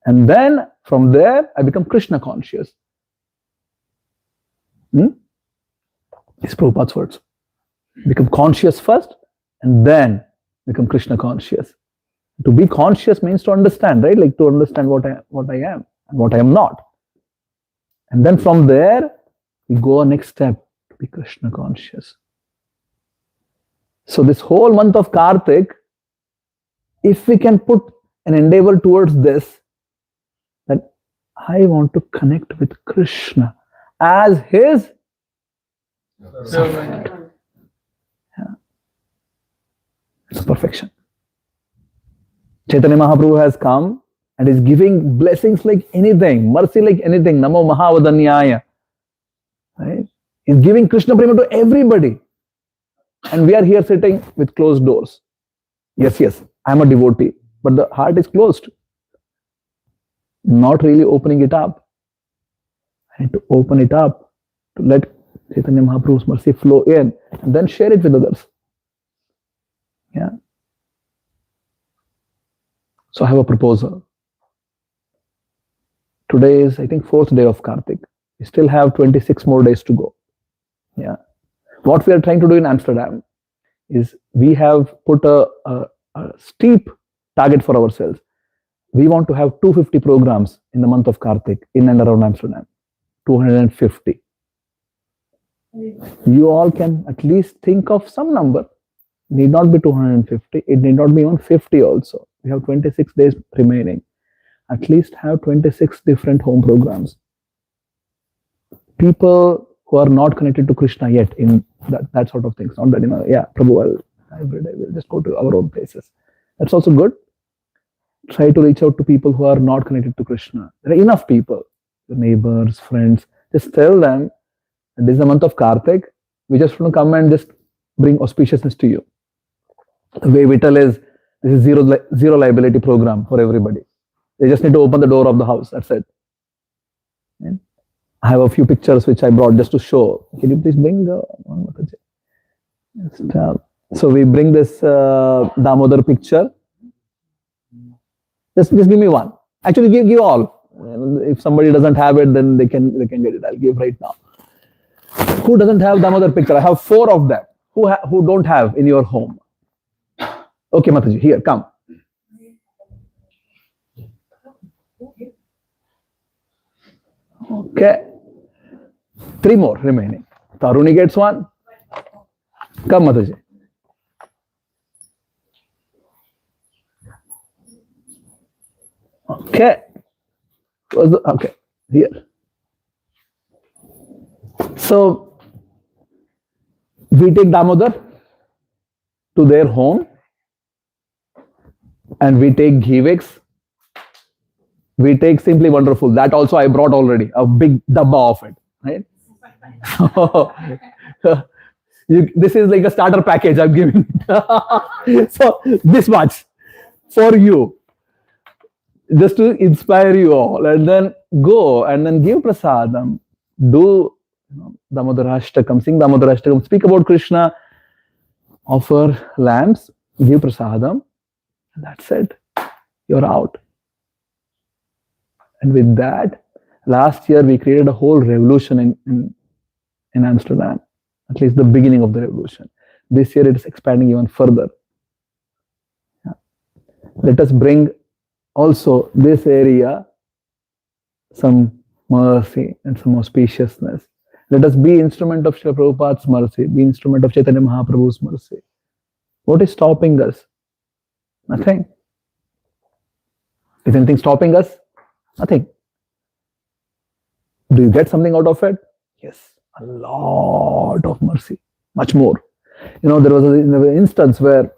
And then from there, I become Krishna conscious. It's Prabhupada's words. Become conscious first and then become Krishna conscious. To be conscious means to understand, right? Like to understand what I am and what I am not. And then from there, we go a next step to be Krishna conscious. So this whole month of Kartik, if we can put an endeavor towards this, that I want to connect with Krishna as his servant. Yeah. It's perfection. Chaitanya Mahaprabhu has come and is giving blessings like anything, mercy like anything. Namo Mahavadanyaya. Right? He's giving Krishna Prema to everybody. And we are here sitting with closed doors. Yes, I'm a devotee, but the heart is closed. Not really opening it up. I need to open it up to let Chaitanya Mahaprabhu's mercy flow in and then share it with others. Yeah. So I have a proposal. Today is, I think, 4th day of Kartik. We still have 26 more days to go. Yeah. What we are trying to do in Amsterdam is we have put a steep target for ourselves. We want to have 250 programs in the month of Kartik in and around Amsterdam. 250. You all can at least think of some number. Need not be 250. It need not be even 50 also. We have 26 days remaining. At least have 26 different home programs. People who are not connected to Krishna yet in that sort of things. Not that, Prabhu, every day we'll just go to our own places. That's also good. Try to reach out to people who are not connected to Krishna. There are enough people, your neighbors, friends. Just tell them that this is the month of Kartik. We just want to come and just bring auspiciousness to you. The way Vittal is, this is zero liability program for everybody. They just need to open the door of the house. That's it. And I have a few pictures which I brought just to show. Can you please bring one? So we bring this Damodar picture. Just give me one. Actually, give all. If somebody doesn't have it, then they can get it. I'll give right now. Who doesn't have Damodar picture? I have 4 of them. Who don't have in your home? Okay, Mataji, here, come. Okay. 3 more remaining. Taruni gets 1. Come, Mataji. Okay. Okay, here. So, we take Damodar to their home and we take Givix. We take Simply Wonderful. That also I brought already, a big dabba of it. Right? So, this is like a starter package I'm giving. So, this much for you. Just to inspire you all, and then go and then give prasadam, do Damodarashtakam, sing Damodarashtakam, speak about Krishna, offer lamps, give prasadam, and that's it. You're out. And with that, last year we created a whole revolution in Amsterdam, at least the beginning of the revolution. This year it is expanding even further. Yeah. Let us bring also this area some mercy and some auspiciousness. Let us be instrument of Srila Prabhupada's mercy, be instrument of Chaitanya Mahaprabhu's mercy. What is stopping us? Nothing. Is anything stopping us? Nothing. Do you get something out of it? Yes. a lot of mercy, much more. There was an instance where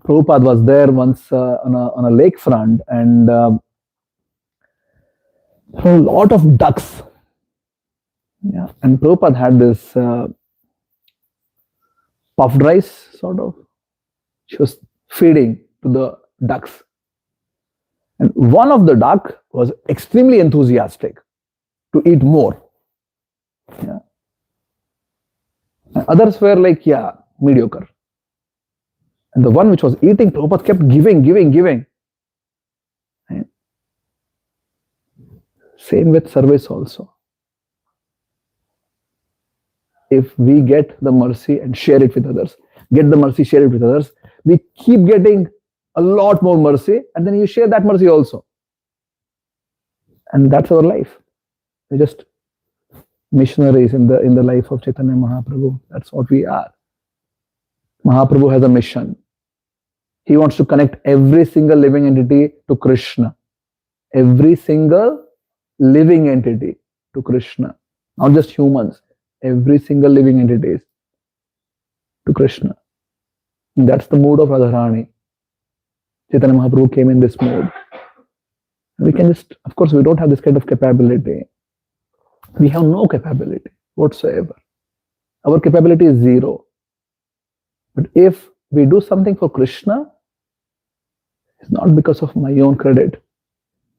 Prabhupada was there once on a lakefront, and a lot of ducks. Yeah, and Prabhupada had this puffed rice, sort of. She was feeding to the ducks. And one of the duck was extremely enthusiastic to eat more. Yeah. And others were like, yeah, mediocre. And the one which was eating, Prabhupada kept giving. Right? Same with service also. If we get the mercy and share it with others, we keep getting a lot more mercy, and then you share that mercy also. And that's our life. We're just missionaries in the life of Chaitanya Mahaprabhu. That's what we are. Mahaprabhu has a mission. He wants to connect every single living entity to Krishna. Every single living entity to Krishna. Not just humans. Every single living entity to Krishna. And that's the mood of Radharani. Chaitanya Mahaprabhu came in this mood. We can just, of course, we don't have this kind of capability. We have no capability whatsoever. Our capability is zero. But if we do something for Krishna, it's not because of my own credit.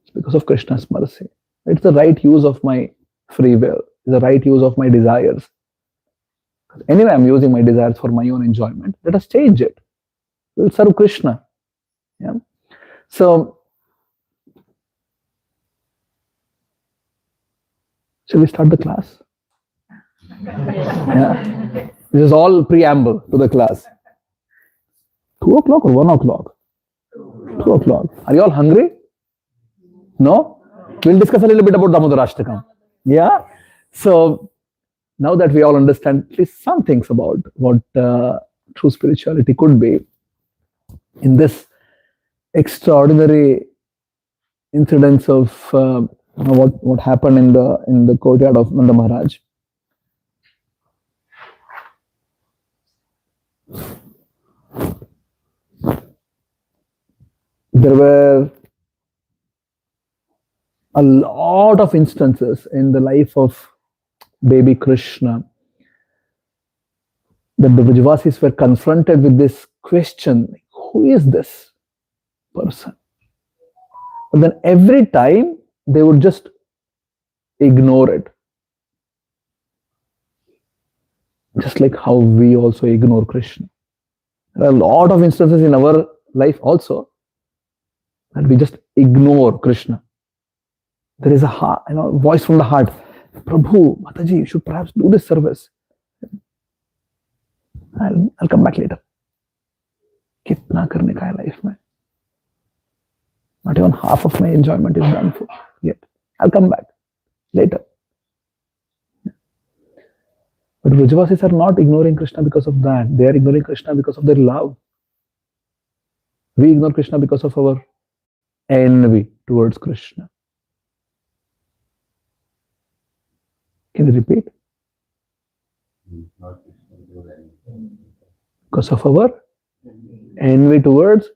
It's because of Krishna's mercy. It's the right use of my free will. It's the right use of my desires. Anyway, I'm using my desires for my own enjoyment. Let us change it. We'll serve Krishna. Yeah. So, shall we start the class? Yeah. This is all preamble to the class. 2 o'clock or 1 o'clock? 2 o'clock. Are you all hungry? No? We'll discuss a little bit about Damodarashtakam. Yeah? So, now that we all understand at least some things about what true spirituality could be, in this extraordinary incidents of what happened in the courtyard of Nanda Maharaj. There were a lot of instances in the life of baby Krishna that the Vrajavasis were confronted with this question, who is this person? But then every time they would just ignore it. Just like how we also ignore Krishna. There are a lot of instances in our life also that we just ignore Krishna. There is a voice from the heart. Prabhu, Mataji, you should perhaps do this service. I'll come back later. Kitna karne ka hai life mein? Not even half of my enjoyment is done for yet. I'll come back later. But Vrajavasis are not ignoring Krishna because of that. They are ignoring Krishna because of their love. We ignore Krishna because of our envy towards Krishna. Can you repeat? Because of our envy towards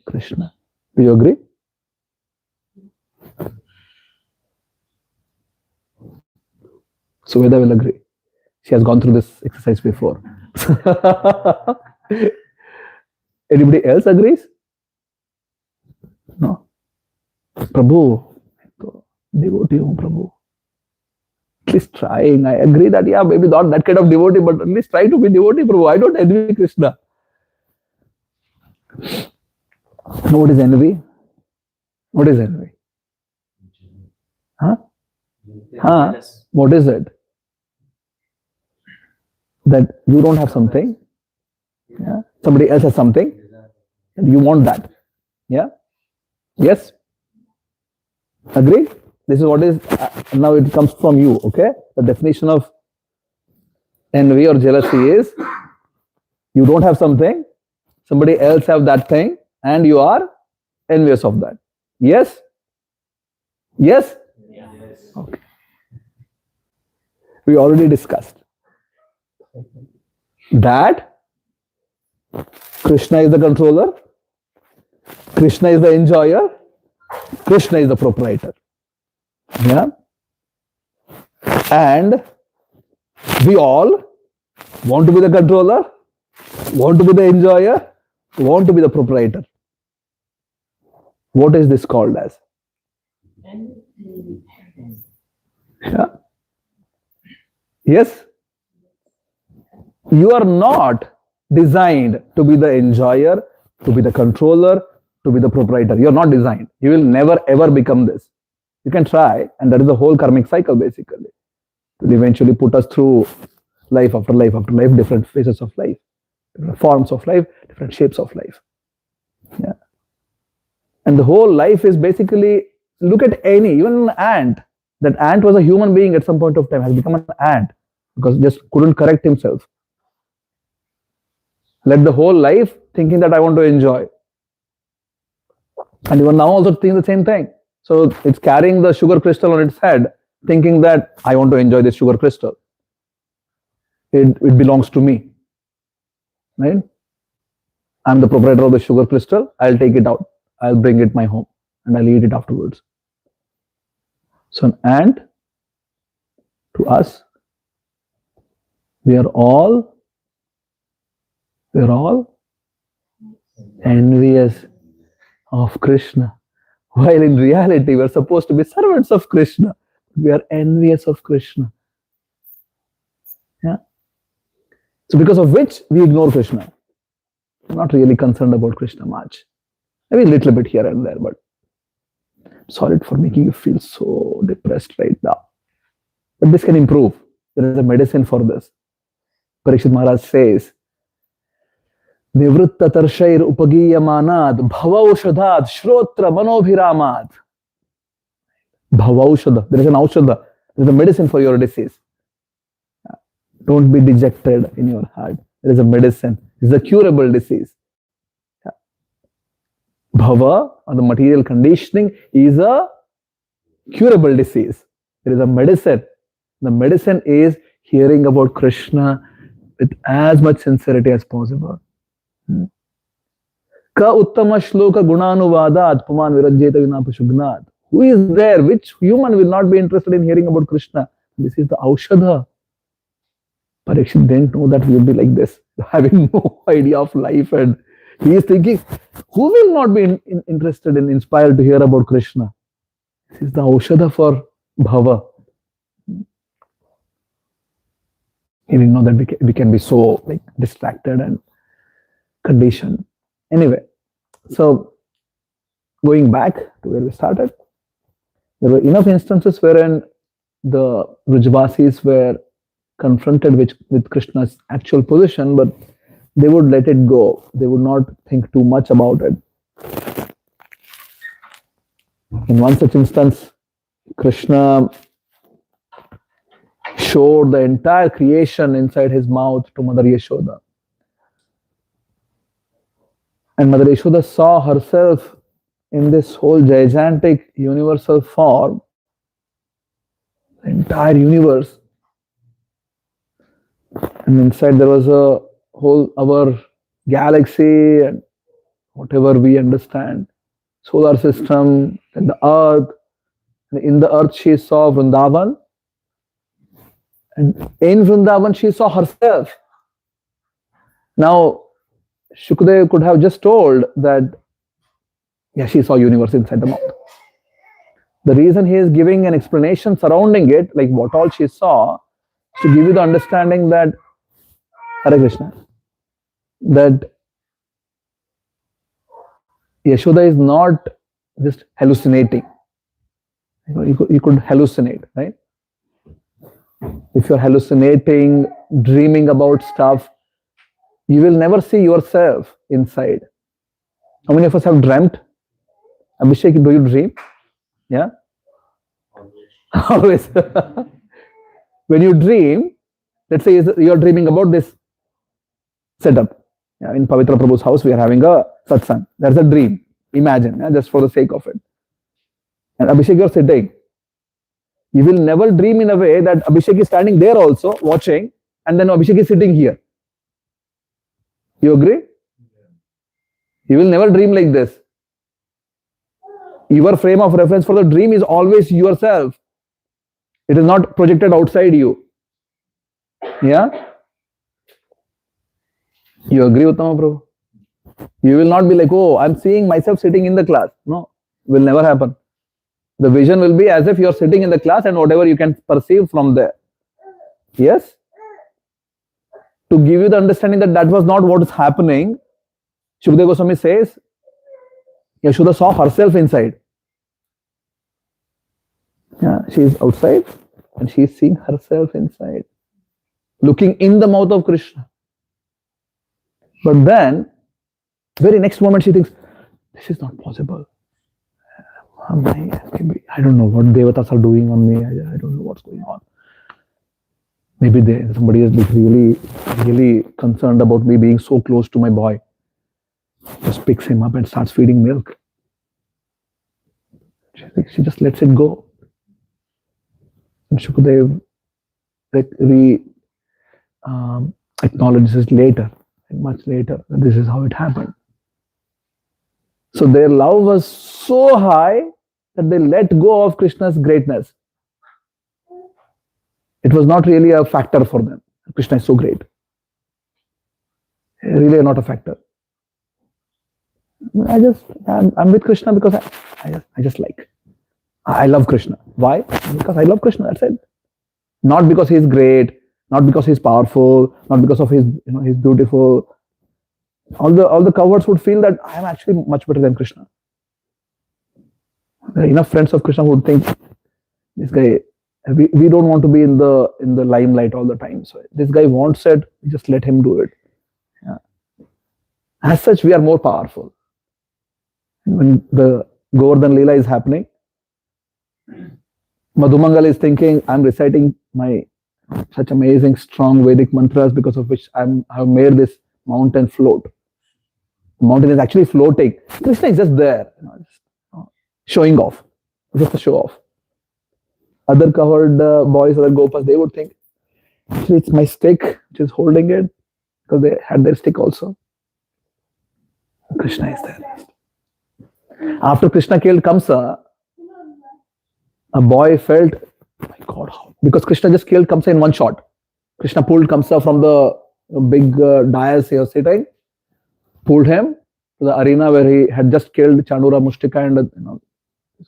Krishna. Do you agree? Suveda will agree. She has gone through this exercise before. Anybody else agrees? No? Prabhu, devotee hu Prabhu. At least trying. I agree that, yeah, maybe not that kind of devotee, but at least try to be devotee, Prabhu. I don't envy Krishna. Know what is envy? What is envy? Huh? What is it? That you don't have something, yeah? Somebody else has something, and you want that. Yeah? Yes? Agree? This is what is, now it comes from you, okay? The definition of envy or jealousy is, you don't have something, somebody else have that thing, and you are envious of that. Yes? Yes? Yes. Okay. We already discussed that Krishna is the controller, Krishna is the enjoyer, Krishna is the proprietor. Yeah. And we all want to be the controller, want to be the enjoyer, want to be the proprietor. What is this called as? Yeah. Yes. You are not designed to be the enjoyer, to be the controller, to be the proprietor. You are not designed. You will never ever become this. You can try, and that is the whole karmic cycle basically. It will eventually put us through life after life after life, different phases of life, different forms of life, different shapes of life. Yeah. And the whole life is basically, look at even an ant. That ant was a human being at some point of time, has become an ant because just couldn't correct himself. Led the whole life thinking that I want to enjoy. And even now also thinking the same thing. So it's carrying the sugar crystal on its head, thinking that I want to enjoy this sugar crystal. It belongs to me. Right? I'm the proprietor of the sugar crystal. I'll take it out. I'll bring it my home and I'll eat it afterwards. So an ant, to us, we are all envious of Krishna. While in reality, we are supposed to be servants of Krishna. We are envious of Krishna. Yeah. So because of which we ignore Krishna. We're not really concerned about Krishna much. Maybe a little bit here and there, but sorry for making you feel so depressed right now. But this can improve. There is a medicine for this. Parikshit Maharaj says, Nivritta tarshair upagiyamanad bhavaushadhat shrotra manobhiramad. Bhavaushadha. There is an aushadha. There is a medicine for your disease. Don't be dejected in your heart. There is a medicine. It is a curable disease. Bhava, or the material conditioning, is a curable disease. There is a medicine. The medicine is hearing about Krishna with as much sincerity as possible. Ka uttama shloka gunanuvadat puman virajyeta vinapashugnat. Who is there? Which human will not be interested in hearing about Krishna? This is the aushadha. Parikshit didn't know that we would be like this, having no idea of life, and he is thinking, who will not be interested and inspired to hear about Krishna? This is the aushadha for bhava. He didn't know that we can be so like distracted and conditioned. Anyway, so going back to where we started, there were enough instances wherein the Vrajvasis were confronted with Krishna's actual position, but they would let it go. They would not think too much about it. In one such instance, Krishna showed the entire creation inside his mouth to Mother Yashoda. And Mother Yashoda saw herself in this whole gigantic universal form, the entire universe. And inside there was a whole our galaxy and whatever we understand, solar system and the earth. And in the earth she saw Vrindavan. And in Vrindavan she saw herself. Now, Shukdev could have just told that, yeah, she saw universe inside the mouth. The reason he is giving an explanation surrounding it, like what all she saw, to give you the understanding that, Hare Krishna, that Yashoda is not just hallucinating. You could hallucinate, right? If you're hallucinating, dreaming about stuff, you will never see yourself inside. How many of us have dreamt? Abhishek, do you dream? Yeah? Always. When you dream, let's say you're dreaming about this setup. Yeah, in Pavitra Prabhu's house, we are having a satsang. That's a dream. Imagine, just for the sake of it. And Abhishek, you're sitting. You will never dream in a way that Abhishek is standing there also watching, and then Abhishek is sitting here. You agree? You will never dream like this. Your frame of reference for the dream is always yourself. It is not projected outside you. Yeah? You agree, Uttama Prabhu? You will not be like, oh, I'm seeing myself sitting in the class. No, it will never happen. The vision will be as if you're sitting in the class and whatever you can perceive from there. Yes? To give you the understanding that that was not what is happening, Shukdev Goswami says, Yashoda saw herself inside. Yeah, she is outside and she is seeing herself inside, looking in the mouth of Krishna. But then, very next moment she thinks, this is not possible. I don't know what devatas are doing on me. I don't know what's going on. Maybe somebody is really concerned about me being so close to my boy. Just picks him up and starts feeding milk. She just lets it go. And Shukadev acknowledges later, much later, that this is how it happened. So their love was so high that they let go of Krishna's greatness. It was not really a factor for them. Krishna is so great. Really not a factor. I'm with Krishna because I just like. I love Krishna. Why? Because I love Krishna. That's it. Not because he's great, not because he's powerful, not because of he's beautiful. All the cowards would feel that I am actually much better than Krishna. There are enough friends of Krishna who would think this guy. We don't want to be in the limelight all the time. So this guy wants it. Just let him do it. Yeah. As such, we are more powerful. When the Govardhan Leela is happening, Madhumangal is thinking, I'm reciting my such amazing, strong Vedic mantras because of which I have made this mountain float. The mountain is actually floating. Krishna is just there, showing off, just a show off. Other covered boys, other gopas, they would think, actually, it's my stick which is holding it because they had their stick also. Krishna is there. After Krishna killed Kamsa, a boy felt, my God, how? Because Krishna just killed Kamsa in one shot. Krishna pulled Kamsa from the big dais he was sitting, pulled him to the arena where he had just killed Chandura, Mushtika, and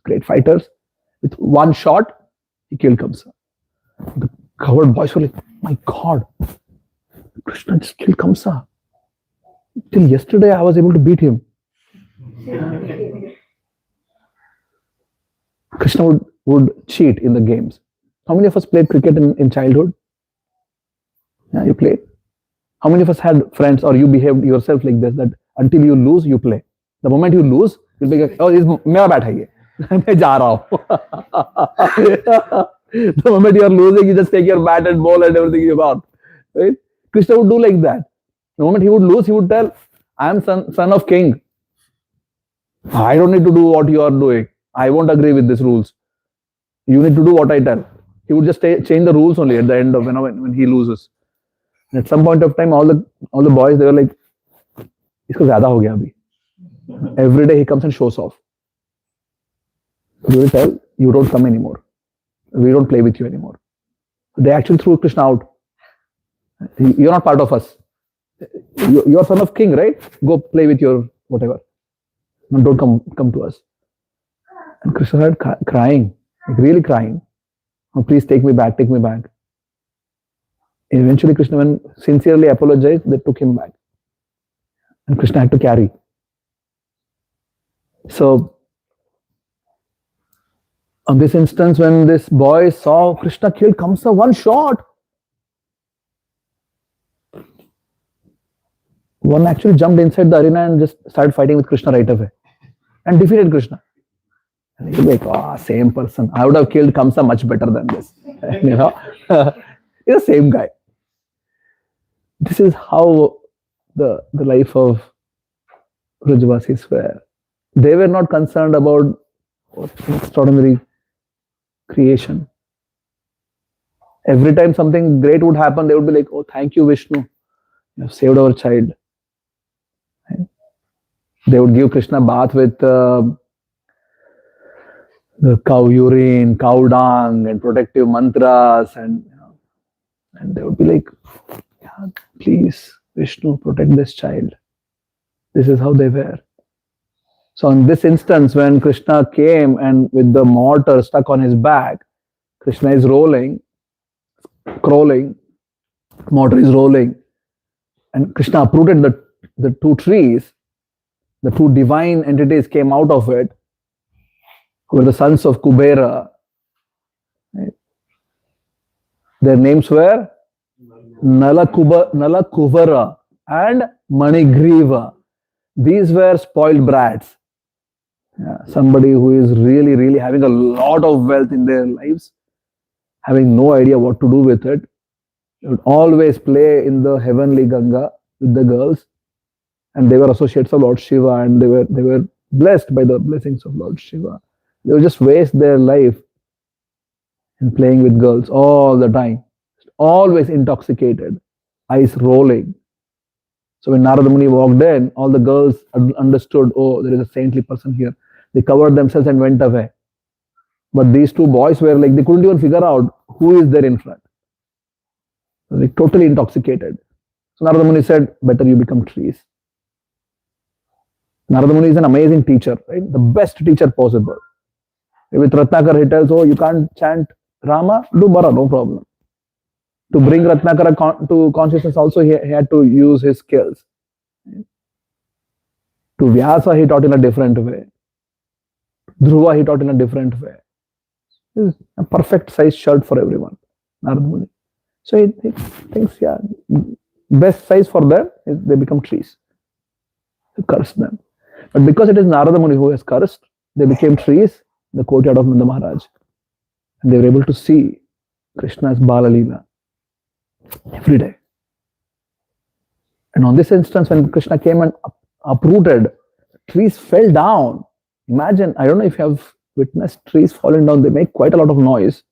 great fighters. With one shot, he killed Kamsa. The covered boys were like, my God, Krishna just killed Kamsa. Till yesterday, I was able to beat him. Krishna would cheat in the games. How many of us played cricket in childhood? Yeah, you played. How many of us had friends or you behaved yourself like this, that until you lose, you play? The moment you lose, you'll be like, oh, mera bat hai ye. मैं जा रहा हूँ. The moment you are losing, you just take your bat and ball and everything you got. Right? Krishna would do like that. The moment he would lose, he would tell, I am son of king. I don't need to do what you are doing. I won't agree with these rules. You need to do what I tell. He would just change the rules only at the end of when he loses. And at some point of time, all the boys, they were like, "Isko zyada ho gaya abhi." Every day he comes and shows off. You will tell, you don't come anymore. We don't play with you anymore. They actually threw Krishna out. You're not part of us. You're son of king, right? Go play with your whatever. No, don't come to us. And Krishna started crying, like really crying. Oh, please take me back, take me back. Eventually, Krishna, when sincerely apologized, they took him back. And Krishna had to carry. So, on this instance, when this boy saw Krishna killed Kamsa, one shot, one actually jumped inside the arena and just started fighting with Krishna right away and defeated Krishna. And he's like, oh, same person. I would have killed Kamsa much better than this. You know, it's the same guy. This is how the life of Vrajavasis were. They were not concerned about what extraordinary creation. Every time something great would happen, they would be like, "Oh, thank you, Vishnu. You have saved our child." They would give Krishna bath with the cow urine, cow dung, and protective mantras, and and they would be like, yeah, "Please, Vishnu, protect this child." This is how they were. So in this instance, when Krishna came and with the mortar stuck on his back, Krishna is rolling, crawling, mortar is rolling, and Krishna uprooted the two trees. The two divine entities came out of it, who were the sons of Kubera. Right? Their names were Nala Kuvara and Manigriva. These were spoiled brats. Yeah, somebody who is really, really having a lot of wealth in their lives, having no idea what to do with it. They would always play in the heavenly Ganga with the girls, and they were associates of Lord Shiva, and they were blessed by the blessings of Lord Shiva. They would just waste their life in playing with girls all the time, always intoxicated, eyes rolling. So when Narada Muni walked in, all the girls understood, oh, there is a saintly person here. They covered themselves and went away. But these two boys were like, they couldn't even figure out who is there in front. Like totally intoxicated. So Narada Muni said, better you become trees. Narada Muni is an amazing teacher, right? The best teacher possible. With Ratnakar, he tells, oh, you can't chant Rama, do Bara, no problem. To bring Ratnakara to consciousness also, he had to use his skills. To Vyasa, he taught in a different way. Dhruva, he taught in a different way. It's a perfect size shirt for everyone, Narada Muni. So he thinks, yeah, best size for them is they become trees. To curse them. But because it is Narada Muni who has cursed, they became trees in the courtyard of Nanda Maharaj. And they were able to see Krishna's Bala Leela every day. And on this instance, when Krishna came and uprooted, trees fell down. Imagine, I don't know if you have witnessed trees falling down, they make quite a lot of noise.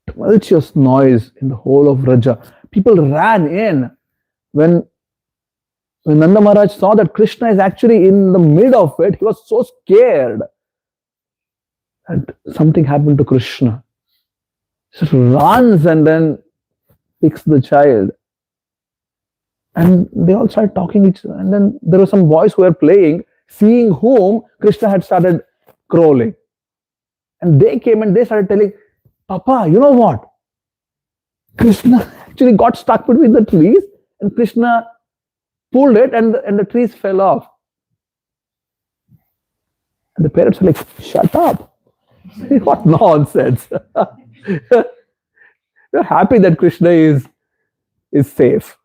Tumultuous noise in the whole of Raja. People ran in when Nanda Maharaj saw that Krishna is actually in the mid of it. He was so scared that something happened to Krishna. He just runs and then picks the child. And they all started talking each other. And then there were some boys who were playing, seeing whom Krishna had started crawling. And they came and they started telling, Papa, you know what? Krishna actually got stuck between the trees and Krishna pulled it and the trees fell off. And the parents were like, shut up. What nonsense. They're happy that Krishna is safe.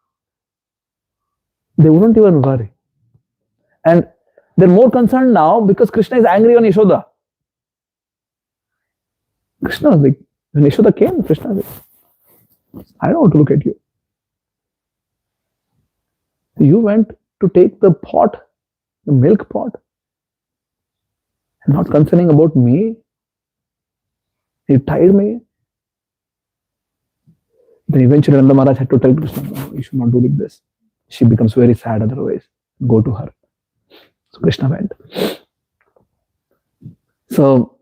They wouldn't even worry. And they're more concerned now because Krishna is angry on Yashoda. Krishna was like, when Yashoda came, Krishna was like, I don't want to look at you. You went to take the pot, the milk pot, and not concerning about me. You tied me. Then eventually Nanda Maharaj had to tell Krishna, no, you should not do like this. She becomes very sad otherwise. Go to her. So Krishna went. So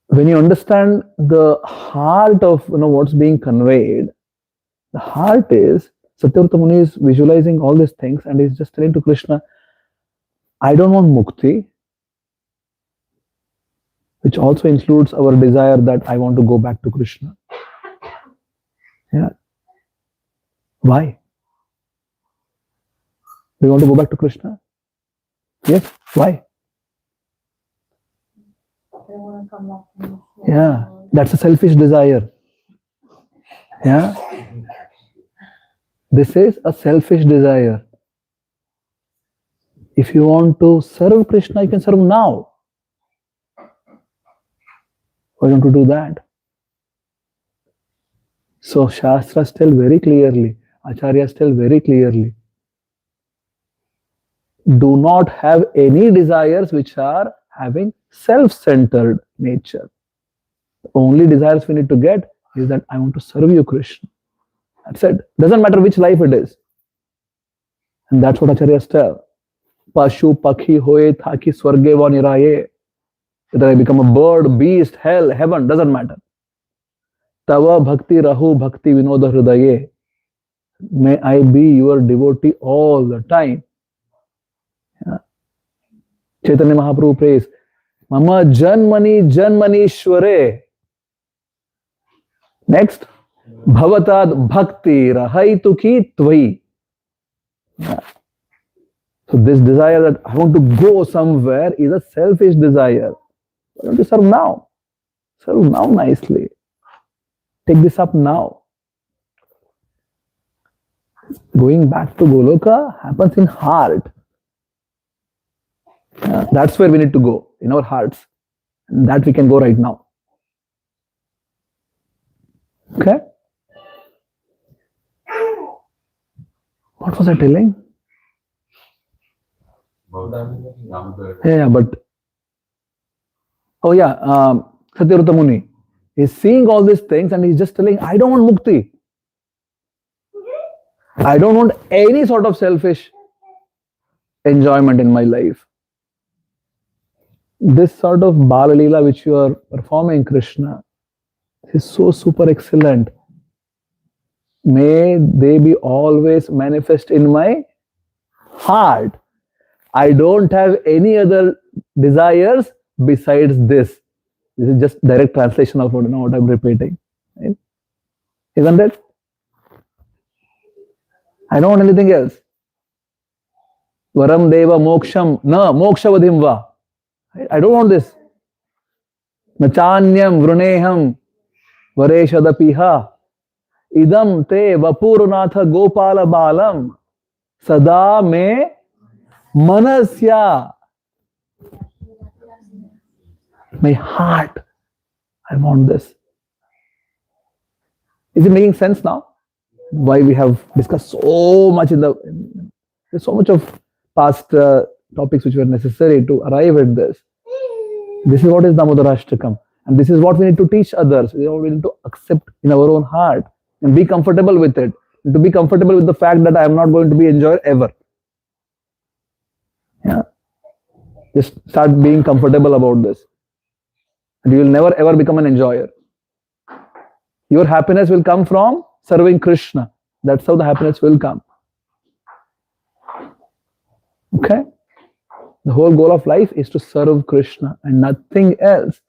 when you understand the heart of what's being conveyed, the heart is Satyavrata Muni is visualizing all these things and he's just telling to Krishna, I don't want mukti, which also includes our desire that I want to go back to Krishna. Yeah. Why? Do you want to go back to Krishna? Yes. Why? I want to come back. Yeah. That's a selfish desire. Yeah. This is a selfish desire. If you want to serve Krishna, you can serve now. Why don't you do that? So Shastras tell very clearly, Acharyas tell very clearly, do not have any desires which are having self-centered nature. The only desires we need to get is that I want to serve you, Krishna. That's it. Doesn't matter which life it is. And that's what Acharyas tell. Pashu, Pakhi, Hoye, Thaki, Swarge, Va Niraye. Whether I become a bird, beast, hell, heaven, doesn't matter. Tava Bhakti Rahu Bhakti Vinoda Hridaye. May I be your devotee all the time. Yeah. Chaitanya Mahaprabhu prays, Mama Janmani Janmanishware. Next, Bhavatad Bhakti Rahaitu Ki Tvai. Yeah. So this desire that I want to go somewhere is a selfish desire. Why don't you serve now? Serve now nicely. Take this up now. Going back to Goloka happens in heart. That's where we need to go, in our hearts. And that we can go right now. Okay? What was I telling? Yeah, but oh yeah, Satyavrata Muni is seeing all these things and he's just telling, I don't want mukti. I don't want any sort of selfish enjoyment in my life. This sort of Bala Leela which you are performing, Krishna, is so super excellent. May they be always manifest in my heart. I don't have any other desires besides this. This is just direct translation of what I'm repeating. Right? Isn't it? I don't want anything else. Varam deva moksham na mokshavadim va. I don't want this. Nachanyam vruneham vareshadapiha idam te vapurunatha gopala balam sada me manasya. My heart, I want this. Is it making sense now? Why we have discussed so much there's so much of past topics which were necessary to arrive at this. This is what is Damodarashtakam. And this is what we need to teach others. We need to accept in our own heart and be comfortable with it. And to be comfortable with the fact that I am not going to be enjoyer ever. Yeah. Just start being comfortable about this. And you will never ever become an enjoyer. Your happiness will come from serving Krishna. That's how the happiness will come. Okay? The whole goal of life is to serve Krishna and nothing else.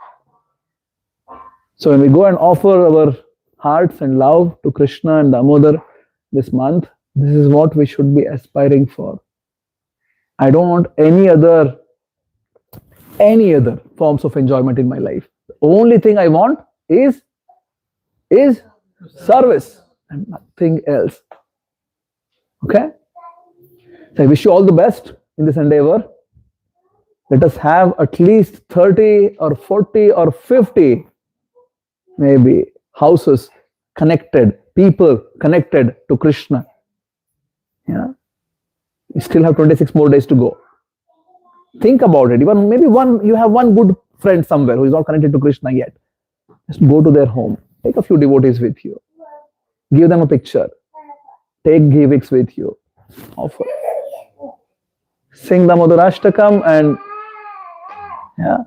So when we go and offer our hearts and love to Krishna and Damodar this month, this is what we should be aspiring for. I don't want any other forms of enjoyment in my life. The only thing I want is service and nothing else. Okay? So I wish you all the best in this endeavor. Let us have at least 30 or 40 or 50 maybe houses connected, people connected to Krishna. Yeah. We still have 26 more days to go. Think about it. Even maybe you have one good friend somewhere who is not connected to Krishna yet. Just go to their home. Take a few devotees with you. Give them a picture. Take givings with you. Offer. Sing the Madhurashtakam and yeah.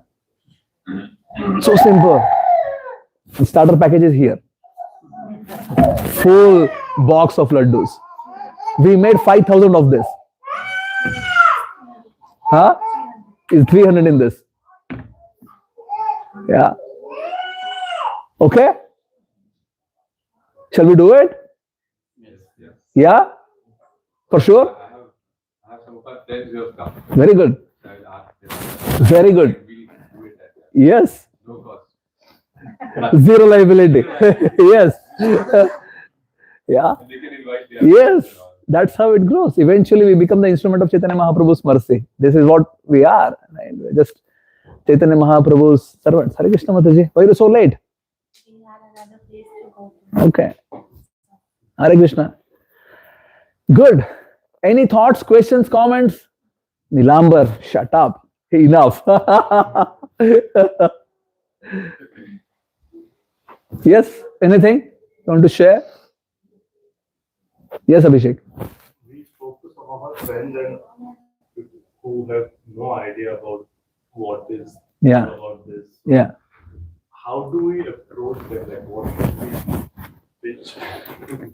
So simple. The starter package is here. Full box of laddus. We made 5,000 of this. Huh? Is 300 in this. Yeah. Okay? Shall we do it? Yes. Yeah? For sure? I have some friends who have come. Very good. I will ask them. Very good. We'll do it at Yes. no cost. Zero liability. Yes. Yeah. They can invite their Yes. friends and all. That's how it grows. Eventually, we become the instrument of Chaitanya Mahaprabhu's mercy. This is what we are. Right? We're just Chaitanya Mahaprabhu's servants. Hare Krishna Mataji. Why are you so late? We had another place to go to. Okay. Hare Krishna. Good. Any thoughts, questions, comments? Nilambar, shut up. Enough. Yes, anything you want to share? Yes, Abhishek. We spoke to some of our friends and who have no idea about what is Yeah. about this. Yeah. How do we approach them? Like, what should we pitch?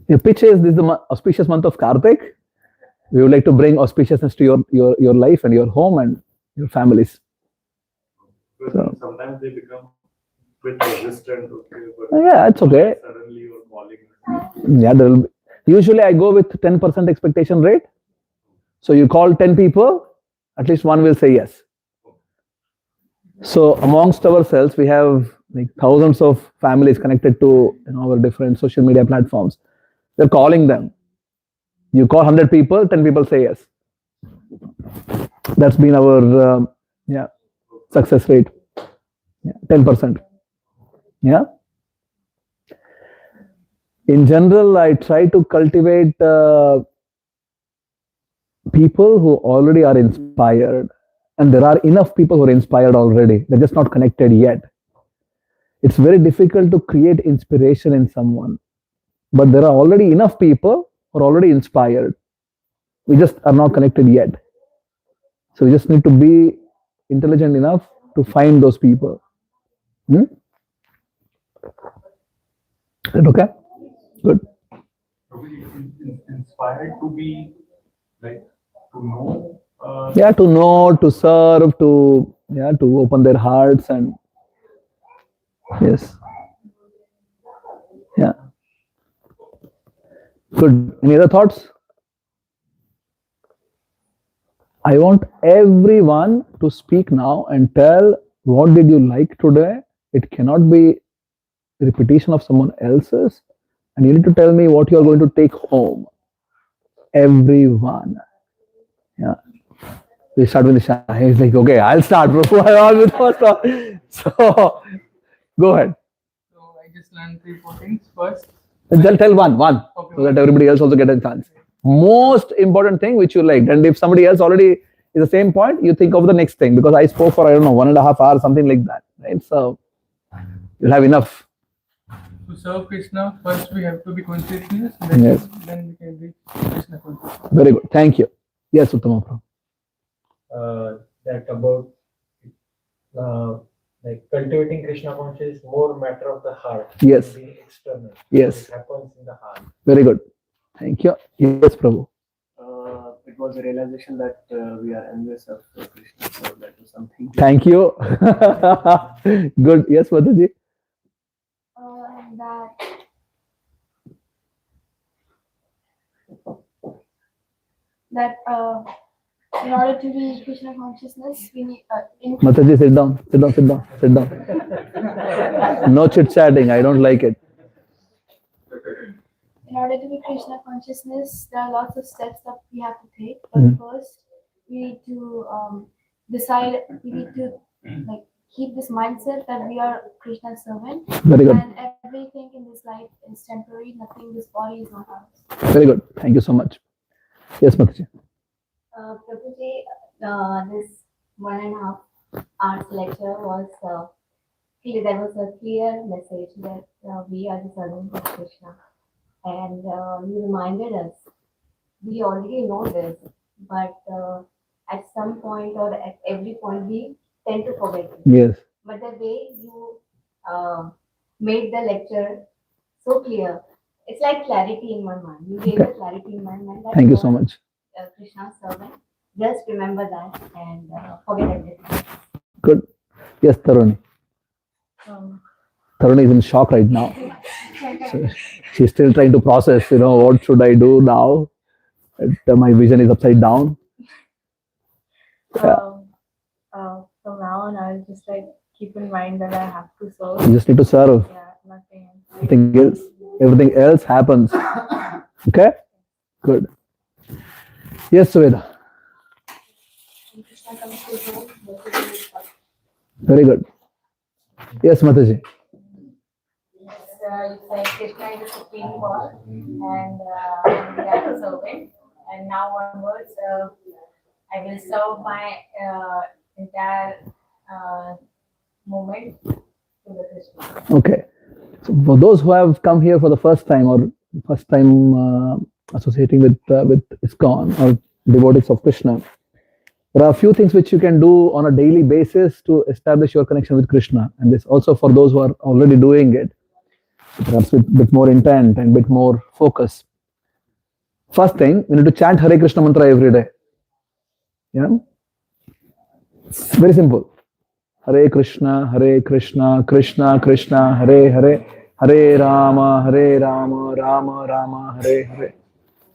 Your pitch is this is the auspicious month of Kartik. We would like to bring auspiciousness to your life and your home and your families. Because So- sometimes they become bit resistant. Okay, but Yeah, it's okay. suddenly you're calling. Yeah, there will be, usually I go with 10% expectation rate. So you call 10 people, at least one will say yes. So amongst ourselves, we have like thousands of families connected to our different social media platforms. They're calling them. You call 100 people, 10 people say yes. That's been our yeah success rate. Yeah, 10%. Yeah. In general, I try to cultivate people who already are inspired, and there are enough people who are inspired already. They're just not connected yet. It's very difficult to create inspiration in someone, but there are already enough people who are already inspired. We just are not connected yet. So we just need to be intelligent enough to find those people. Hmm? Is it okay? Good. Are we inspired to be like to know? Yeah, to know, to serve, to open their hearts and yes. Yeah. Good. Any other thoughts? I want everyone to speak now and tell what did you like today. It cannot be repetition of someone else's, and you need to tell me what you are going to take home. Everyone. Yeah. We start with the Shah. He's like, okay, I'll start before I always first one. So go ahead. So I just learned 3-4 things. First, Tell one, okay, so that everybody else also get a chance. Most important thing which you liked, and if somebody else already is the same point, you think of the next thing because I spoke for I don't know 1.5 hours, something like that, right? So you'll have enough. to serve Krishna, first we have to be consciousness, Yes. then we can reach Krishna consciousness. Very good. Thank you. Yes, Uttama. That about like cultivating Krishna consciousness is more matter of the heart. Yes. Than being external. Yes. It happens in the heart. Very good. Thank you. Yes, Prabhu. It was a realization that we are envious of Krishna, so that was something. Thank you. Good. Yes, Mataji. That in order to be Krishna consciousness, we need Mataji, sit down. Sit down. Sit down. Sit down. No chit chatting. I don't like it. in order to be Krishna consciousness, there are lots of steps that we have to take. But first, we need to decide. We need to like keep this mindset that we are Krishna's servant. Very good. And everything in this life is temporary. Nothing. This body is not ours. Very good. Thank you so much. Yes, Mataji. Prabhuji, this 1.5 hours lecture was clear. There was a clear message that we are the servants of Krishna, and you reminded us. We already know this, but at some point or at every point we tend to forget it. Yes. But the way you made the lecture so clear, it's like clarity in my mind. You gave the clarity in my mind. That Thank you so much. Krishna's servant. Just remember that and forget everything. Good. Yes, Taruni. Taruni is in shock right now. So she's still trying to process, what should I do now? My vision is upside down. From now on, I'll just like keep in mind that I have to serve. You just need to serve. Yeah, nothing else. Nothing else. Everything else happens. Okay? Good. Yes, Suveda. Very good. Yes, Mataji. You said Krishna is the supreme God, and we are the servant. And now onwards, I will serve my entire moment to the Krishna. Okay. So for those who have come here for the first time or first time associating with ISKCON or devotees of Krishna, there are a few things which you can do on a daily basis to establish your connection with Krishna, and this also for those who are already doing it, perhaps with a bit more intent and bit more focus. First thing, we need to chant Hare Krishna mantra every day. Yeah, it's very simple. Hare Krishna, Krishna Krishna, Hare Hare, Hare Rama, Rama Rama, Hare Hare.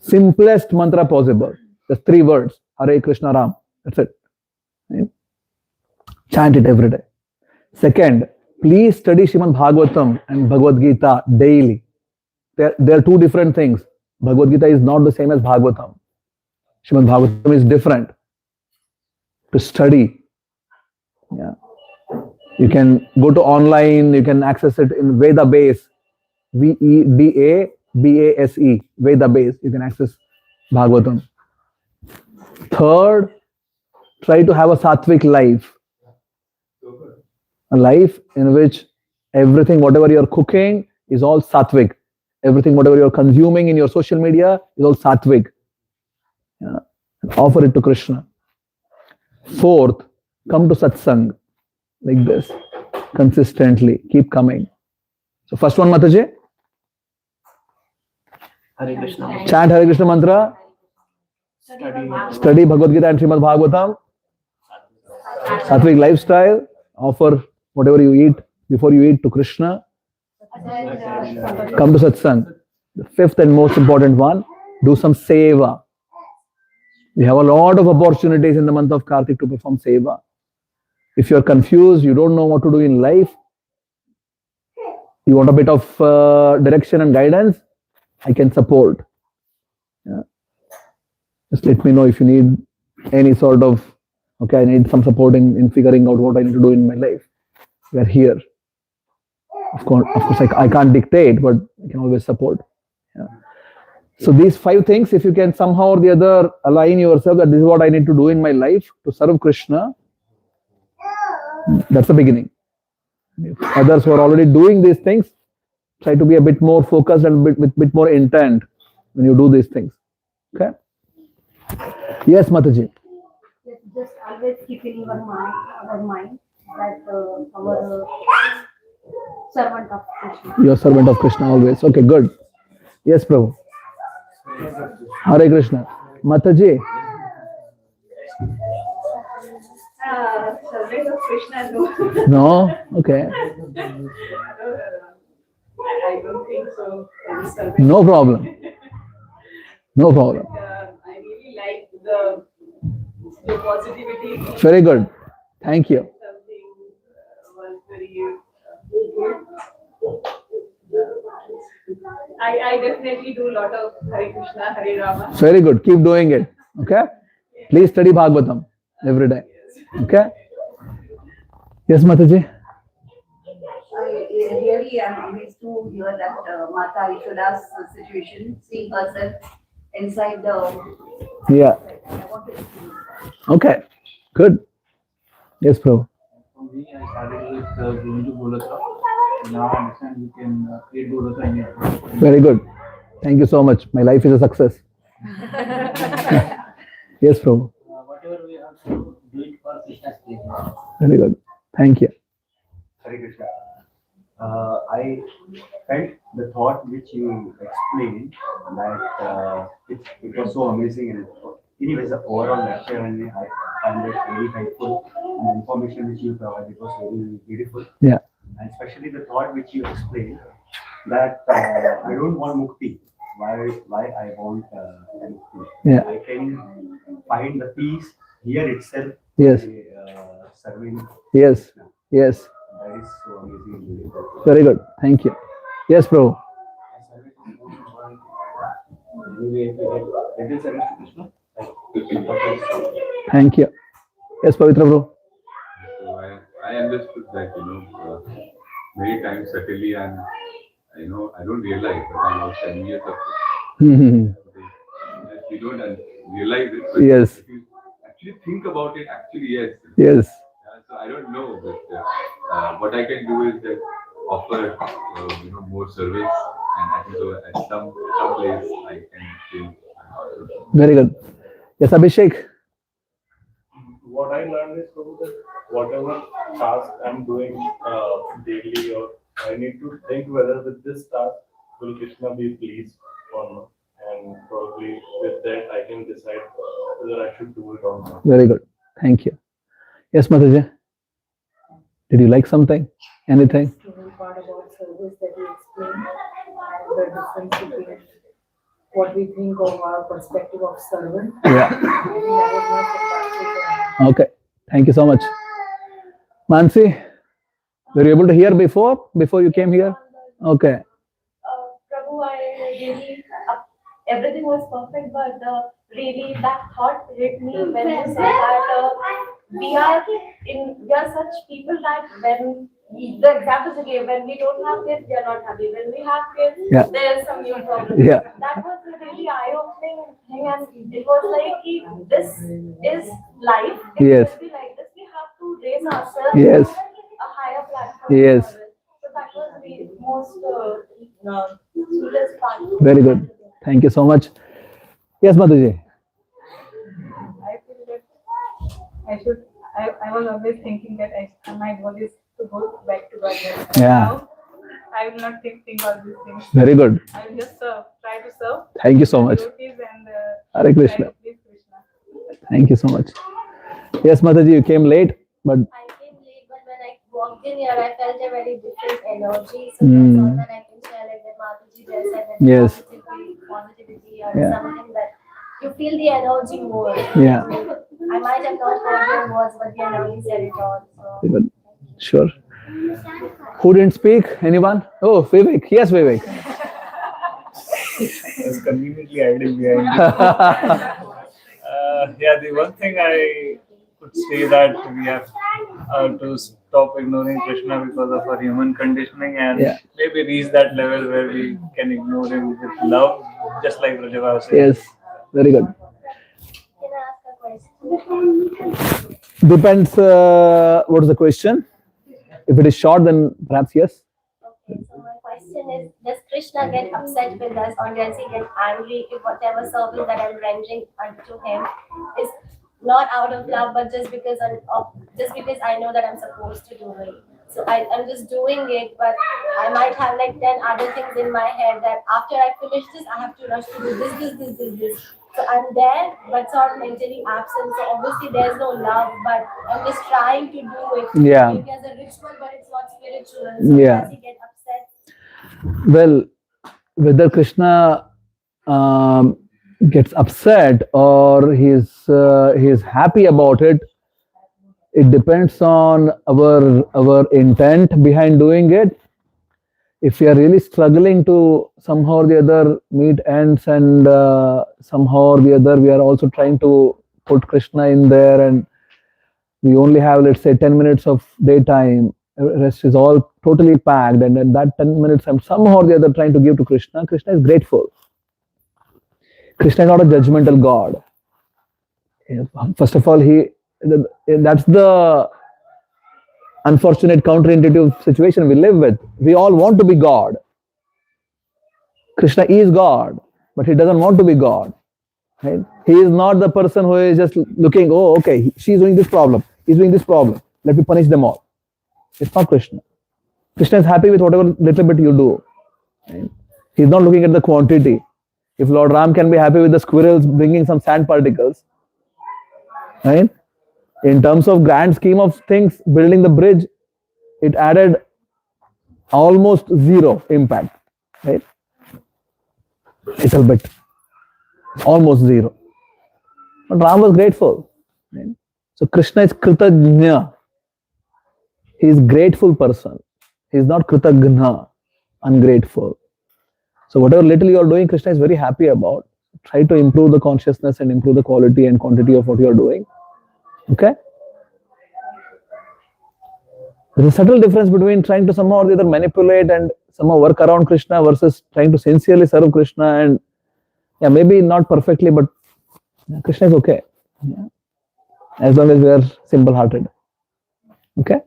Simplest mantra possible. Just 3 words. Hare Krishna Ram. That's it. Right? Chant it every day. Second, please study Srimad Bhagavatam and Bhagavad Gita daily. They are 2 different things. Bhagavad Gita is not the same as Bhagavatam. Srimad Bhagavatam is different. To study. Yeah. You can go to online, you can access it in Veda Base, Vedabase, Veda Base. You can access Bhagavatam. Third, try to have a sattvic life. A life in which everything, whatever you're cooking, is all sattvic. Everything, whatever you're consuming in your social media, is all sattvic. Yeah. And offer it to Krishna. Fourth, come to satsang. Like this, consistently, keep coming. So first one, Mataji. Hare Krishna. Chant Hare Krishna mantra. Study Bhagavad Gita and Srimad Bhagavatam. Sattvic lifestyle. Offer whatever you eat before you eat to Krishna. Come to satsang. The fifth and most important one, do some seva. We have a lot of opportunities in the month of Kartik to perform seva. If you are confused, you don't know what to do in life, you want a bit of direction and guidance, I can support. Yeah. Just let me know if you need any sort of, okay, I need some support in figuring out what I need to do in my life. We are here. Of course, I can't dictate, but I can always support. Yeah. So these 5 things, if you can somehow or the other align yourself that this is what I need to do in my life to serve Krishna, that's the beginning. If others who are already doing these things, try to be a bit more focused and with bit more intent when you do these things. Okay? Yes, Mataji. Just always keep in our mind that our servant of Krishna. You're servant of Krishna always. Okay, good. Yes, Prabhu. Hare Krishna. Mataji. Servant of Krishna, no. No? Okay. I don't think so. No problem. No problem. I really like the positivity. Very good. Thank you. Something was very good. I definitely do a lot of Hare Krishna, Hare Rama. Very good. Keep doing it. Okay? Please study Bhagavatam every day. Okay? Yes, Mataji? I really am amazed to hear that Mata Yashoda's situation, seeing herself inside the. Yeah. I want to experience that. Okay. Good. Yes, Prabhu. For me, I started with Gunju Golatra. Now I understand you can create Golatra in your home. Very good. Thank you so much. My life is a success. Yes, Prabhu. Whatever we have to do it for Krishna's pleasure. Very good. Thank you. Hare Krishna. I felt the thought which you explained that it was so amazing, and anyways the overall lecture and I found it very helpful, and the information which you provided was very beautiful. Yeah. And especially the thought which you explained that I don't want mukti. Why I want mukti? Yeah. I can find the peace here itself. Yes. By, serving. Yes. Yes. That is so amazing. Very good. Thank you. Yes, Prabhu. Thank you. Yes, Pavitra Prabhu. So I understood that, many times subtly, and I don't realize that I'm also envious of it. You don't realize it, but Yes. if you actually think about it, actually, yes. Yes. So I don't know, but what I can do is that offer more service, and I think so at some place I can feel. Very good. Yes, Abhishek. What I learned is Prabhu, that whatever task I'm doing daily, or I need to think whether with this task will Krishna be pleased or not, and probably with that I can decide whether I should do it or not. Very good. Thank you. Yes, Mataji. Did you like something? Anything? The part about service that you explained and the difference between what we think of our perspective of servant. Yeah. I think that was much fantastic. Okay. Thank you so much. Mansi, were you able to hear before you came here? Okay. Prabhu, I really, everything was perfect, but really that thought hit me when you said that we are such people that when the examples you gave, when we don't have kids, we are not happy. When we have kids, Yeah. there is some new problem. Yeah. That was a really eye-opening thing, and it was like, this is life. It Yes. will be like this. We have to raise ourselves Yes. to a higher platform. Yes. So that was the most sweetest part. Very good. Thank you so much. Yes, Mataji. I feel that I was always thinking that my goal is to go back to God. Yeah. Now, I will not think all these things. Very good. I will just try to serve. Thank you so much. Devotees and Hare Krishna. try to please Krishna. Thank you so much. Yes, Mataji, you came late, but I came late, but when I walked in here, I felt a very different energy. So that's all that I can share. Like that Mataji just said, that Yes. positivity or Yeah. something that you feel the energy more. Yeah. I might have not heard your words, but the energy said it all. So. very good. Sure. Who didn't speak? Anyone? Oh, Vivek. Yes, Vivek. It's conveniently hiding behind you. Yeah, the one thing I could say that we have to stop ignoring Krishna because of our human conditioning, and Yeah. maybe reach that level where we can ignore him with love, just like Rajava was saying. Yes. Very good. Can I ask a question? Depends. What is the question? If it is short, then perhaps yes. Okay, so my question is, does Krishna get upset with us, or does he get angry if whatever service that I'm rendering unto him is not out of love, but just because I know that I'm supposed to do it? So I'm just doing it, but I might have like 10 other things in my head that after I finish this, I have to rush to do this. So I'm there, but sort of mentally absent. So obviously there's no love, but I'm just trying to do it. Yeah. Maybe as a ritual, but it's not spiritual. So Yeah. does he get upset? Well, whether Krishna gets upset or he's happy about it, it depends on our intent behind doing it. If we are really struggling to somehow or the other meet ends, and somehow or the other we are also trying to put Krishna in there, and we only have, let's say, 10 minutes of daytime, rest is all totally packed, and then that 10 minutes I'm somehow or the other trying to give to Krishna. Krishna is grateful. Krishna is not a judgmental God. First of all, that's the unfortunate counterintuitive situation we live with. We all want to be God. Krishna is God, but he doesn't want to be God. Right? He is not the person who is just looking, oh, okay, she's doing this problem, he's doing this problem, let me punish them all. It's not Krishna. Krishna is happy with whatever little bit you do. Right? He's not looking at the quantity. If Lord Ram can be happy with the squirrels bringing some sand particles, right? In terms of grand scheme of things, building the bridge, it added almost zero impact, right? Little bit, almost zero. But Ram was grateful. Right? So Krishna is Kritagnya. He is grateful person. He is not Kritagna, ungrateful. So whatever little you are doing, Krishna is very happy about. Try to improve the consciousness and improve the quality and quantity of what you are doing. Okay? There is a subtle difference between trying to somehow or the other manipulate and somehow work around Krishna versus trying to sincerely serve Krishna, and yeah, maybe not perfectly, but Krishna is okay. Yeah. As long as we are simple-hearted. Okay?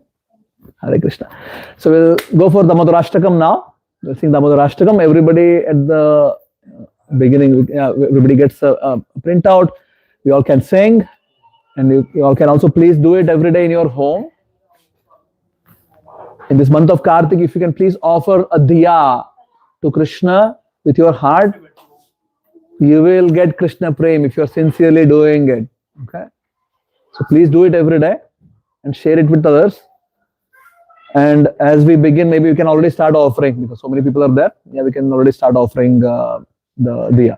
Hare Krishna. So we'll go for Damodarashtakam now. We'll sing Damodarashtakam. Everybody at the beginning, everybody gets a printout. We all can sing. And you all can also please do it every day in your home. In this month of Kartik, if you can please offer a diya to Krishna with your heart, you will get Krishna Prem if you are sincerely doing it. Okay? So please do it every day and share it with others. And as we begin, maybe we can already start offering because so many people are there. Yeah, we can already start offering the diya.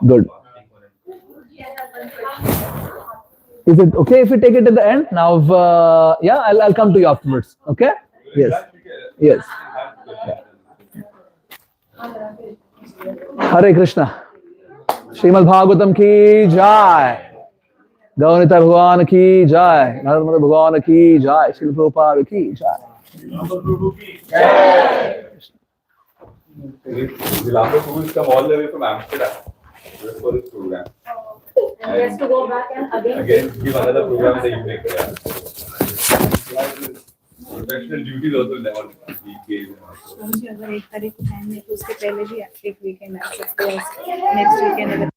Good. Is it okay if we take it at the end? Now, yeah, I'll come to you afterwards. Okay? Yes. Yes. Hare Krishna. Srimad Bhagavatam ki jai. Gaunita Bhagwan ki jai. Narmada Bhagwan ki jai. Srila Prabhupada ki jai. Nilambara has come all the way from Amsterdam just for this program. And he has to go back and again Give another program in the evening. Professional duties also never weekdays. मुझे अगर 1 तारीख को time है तो उसके पहले भी एक वीकेंड आ सकते हैं नेक्स्ट वीकेंड अगर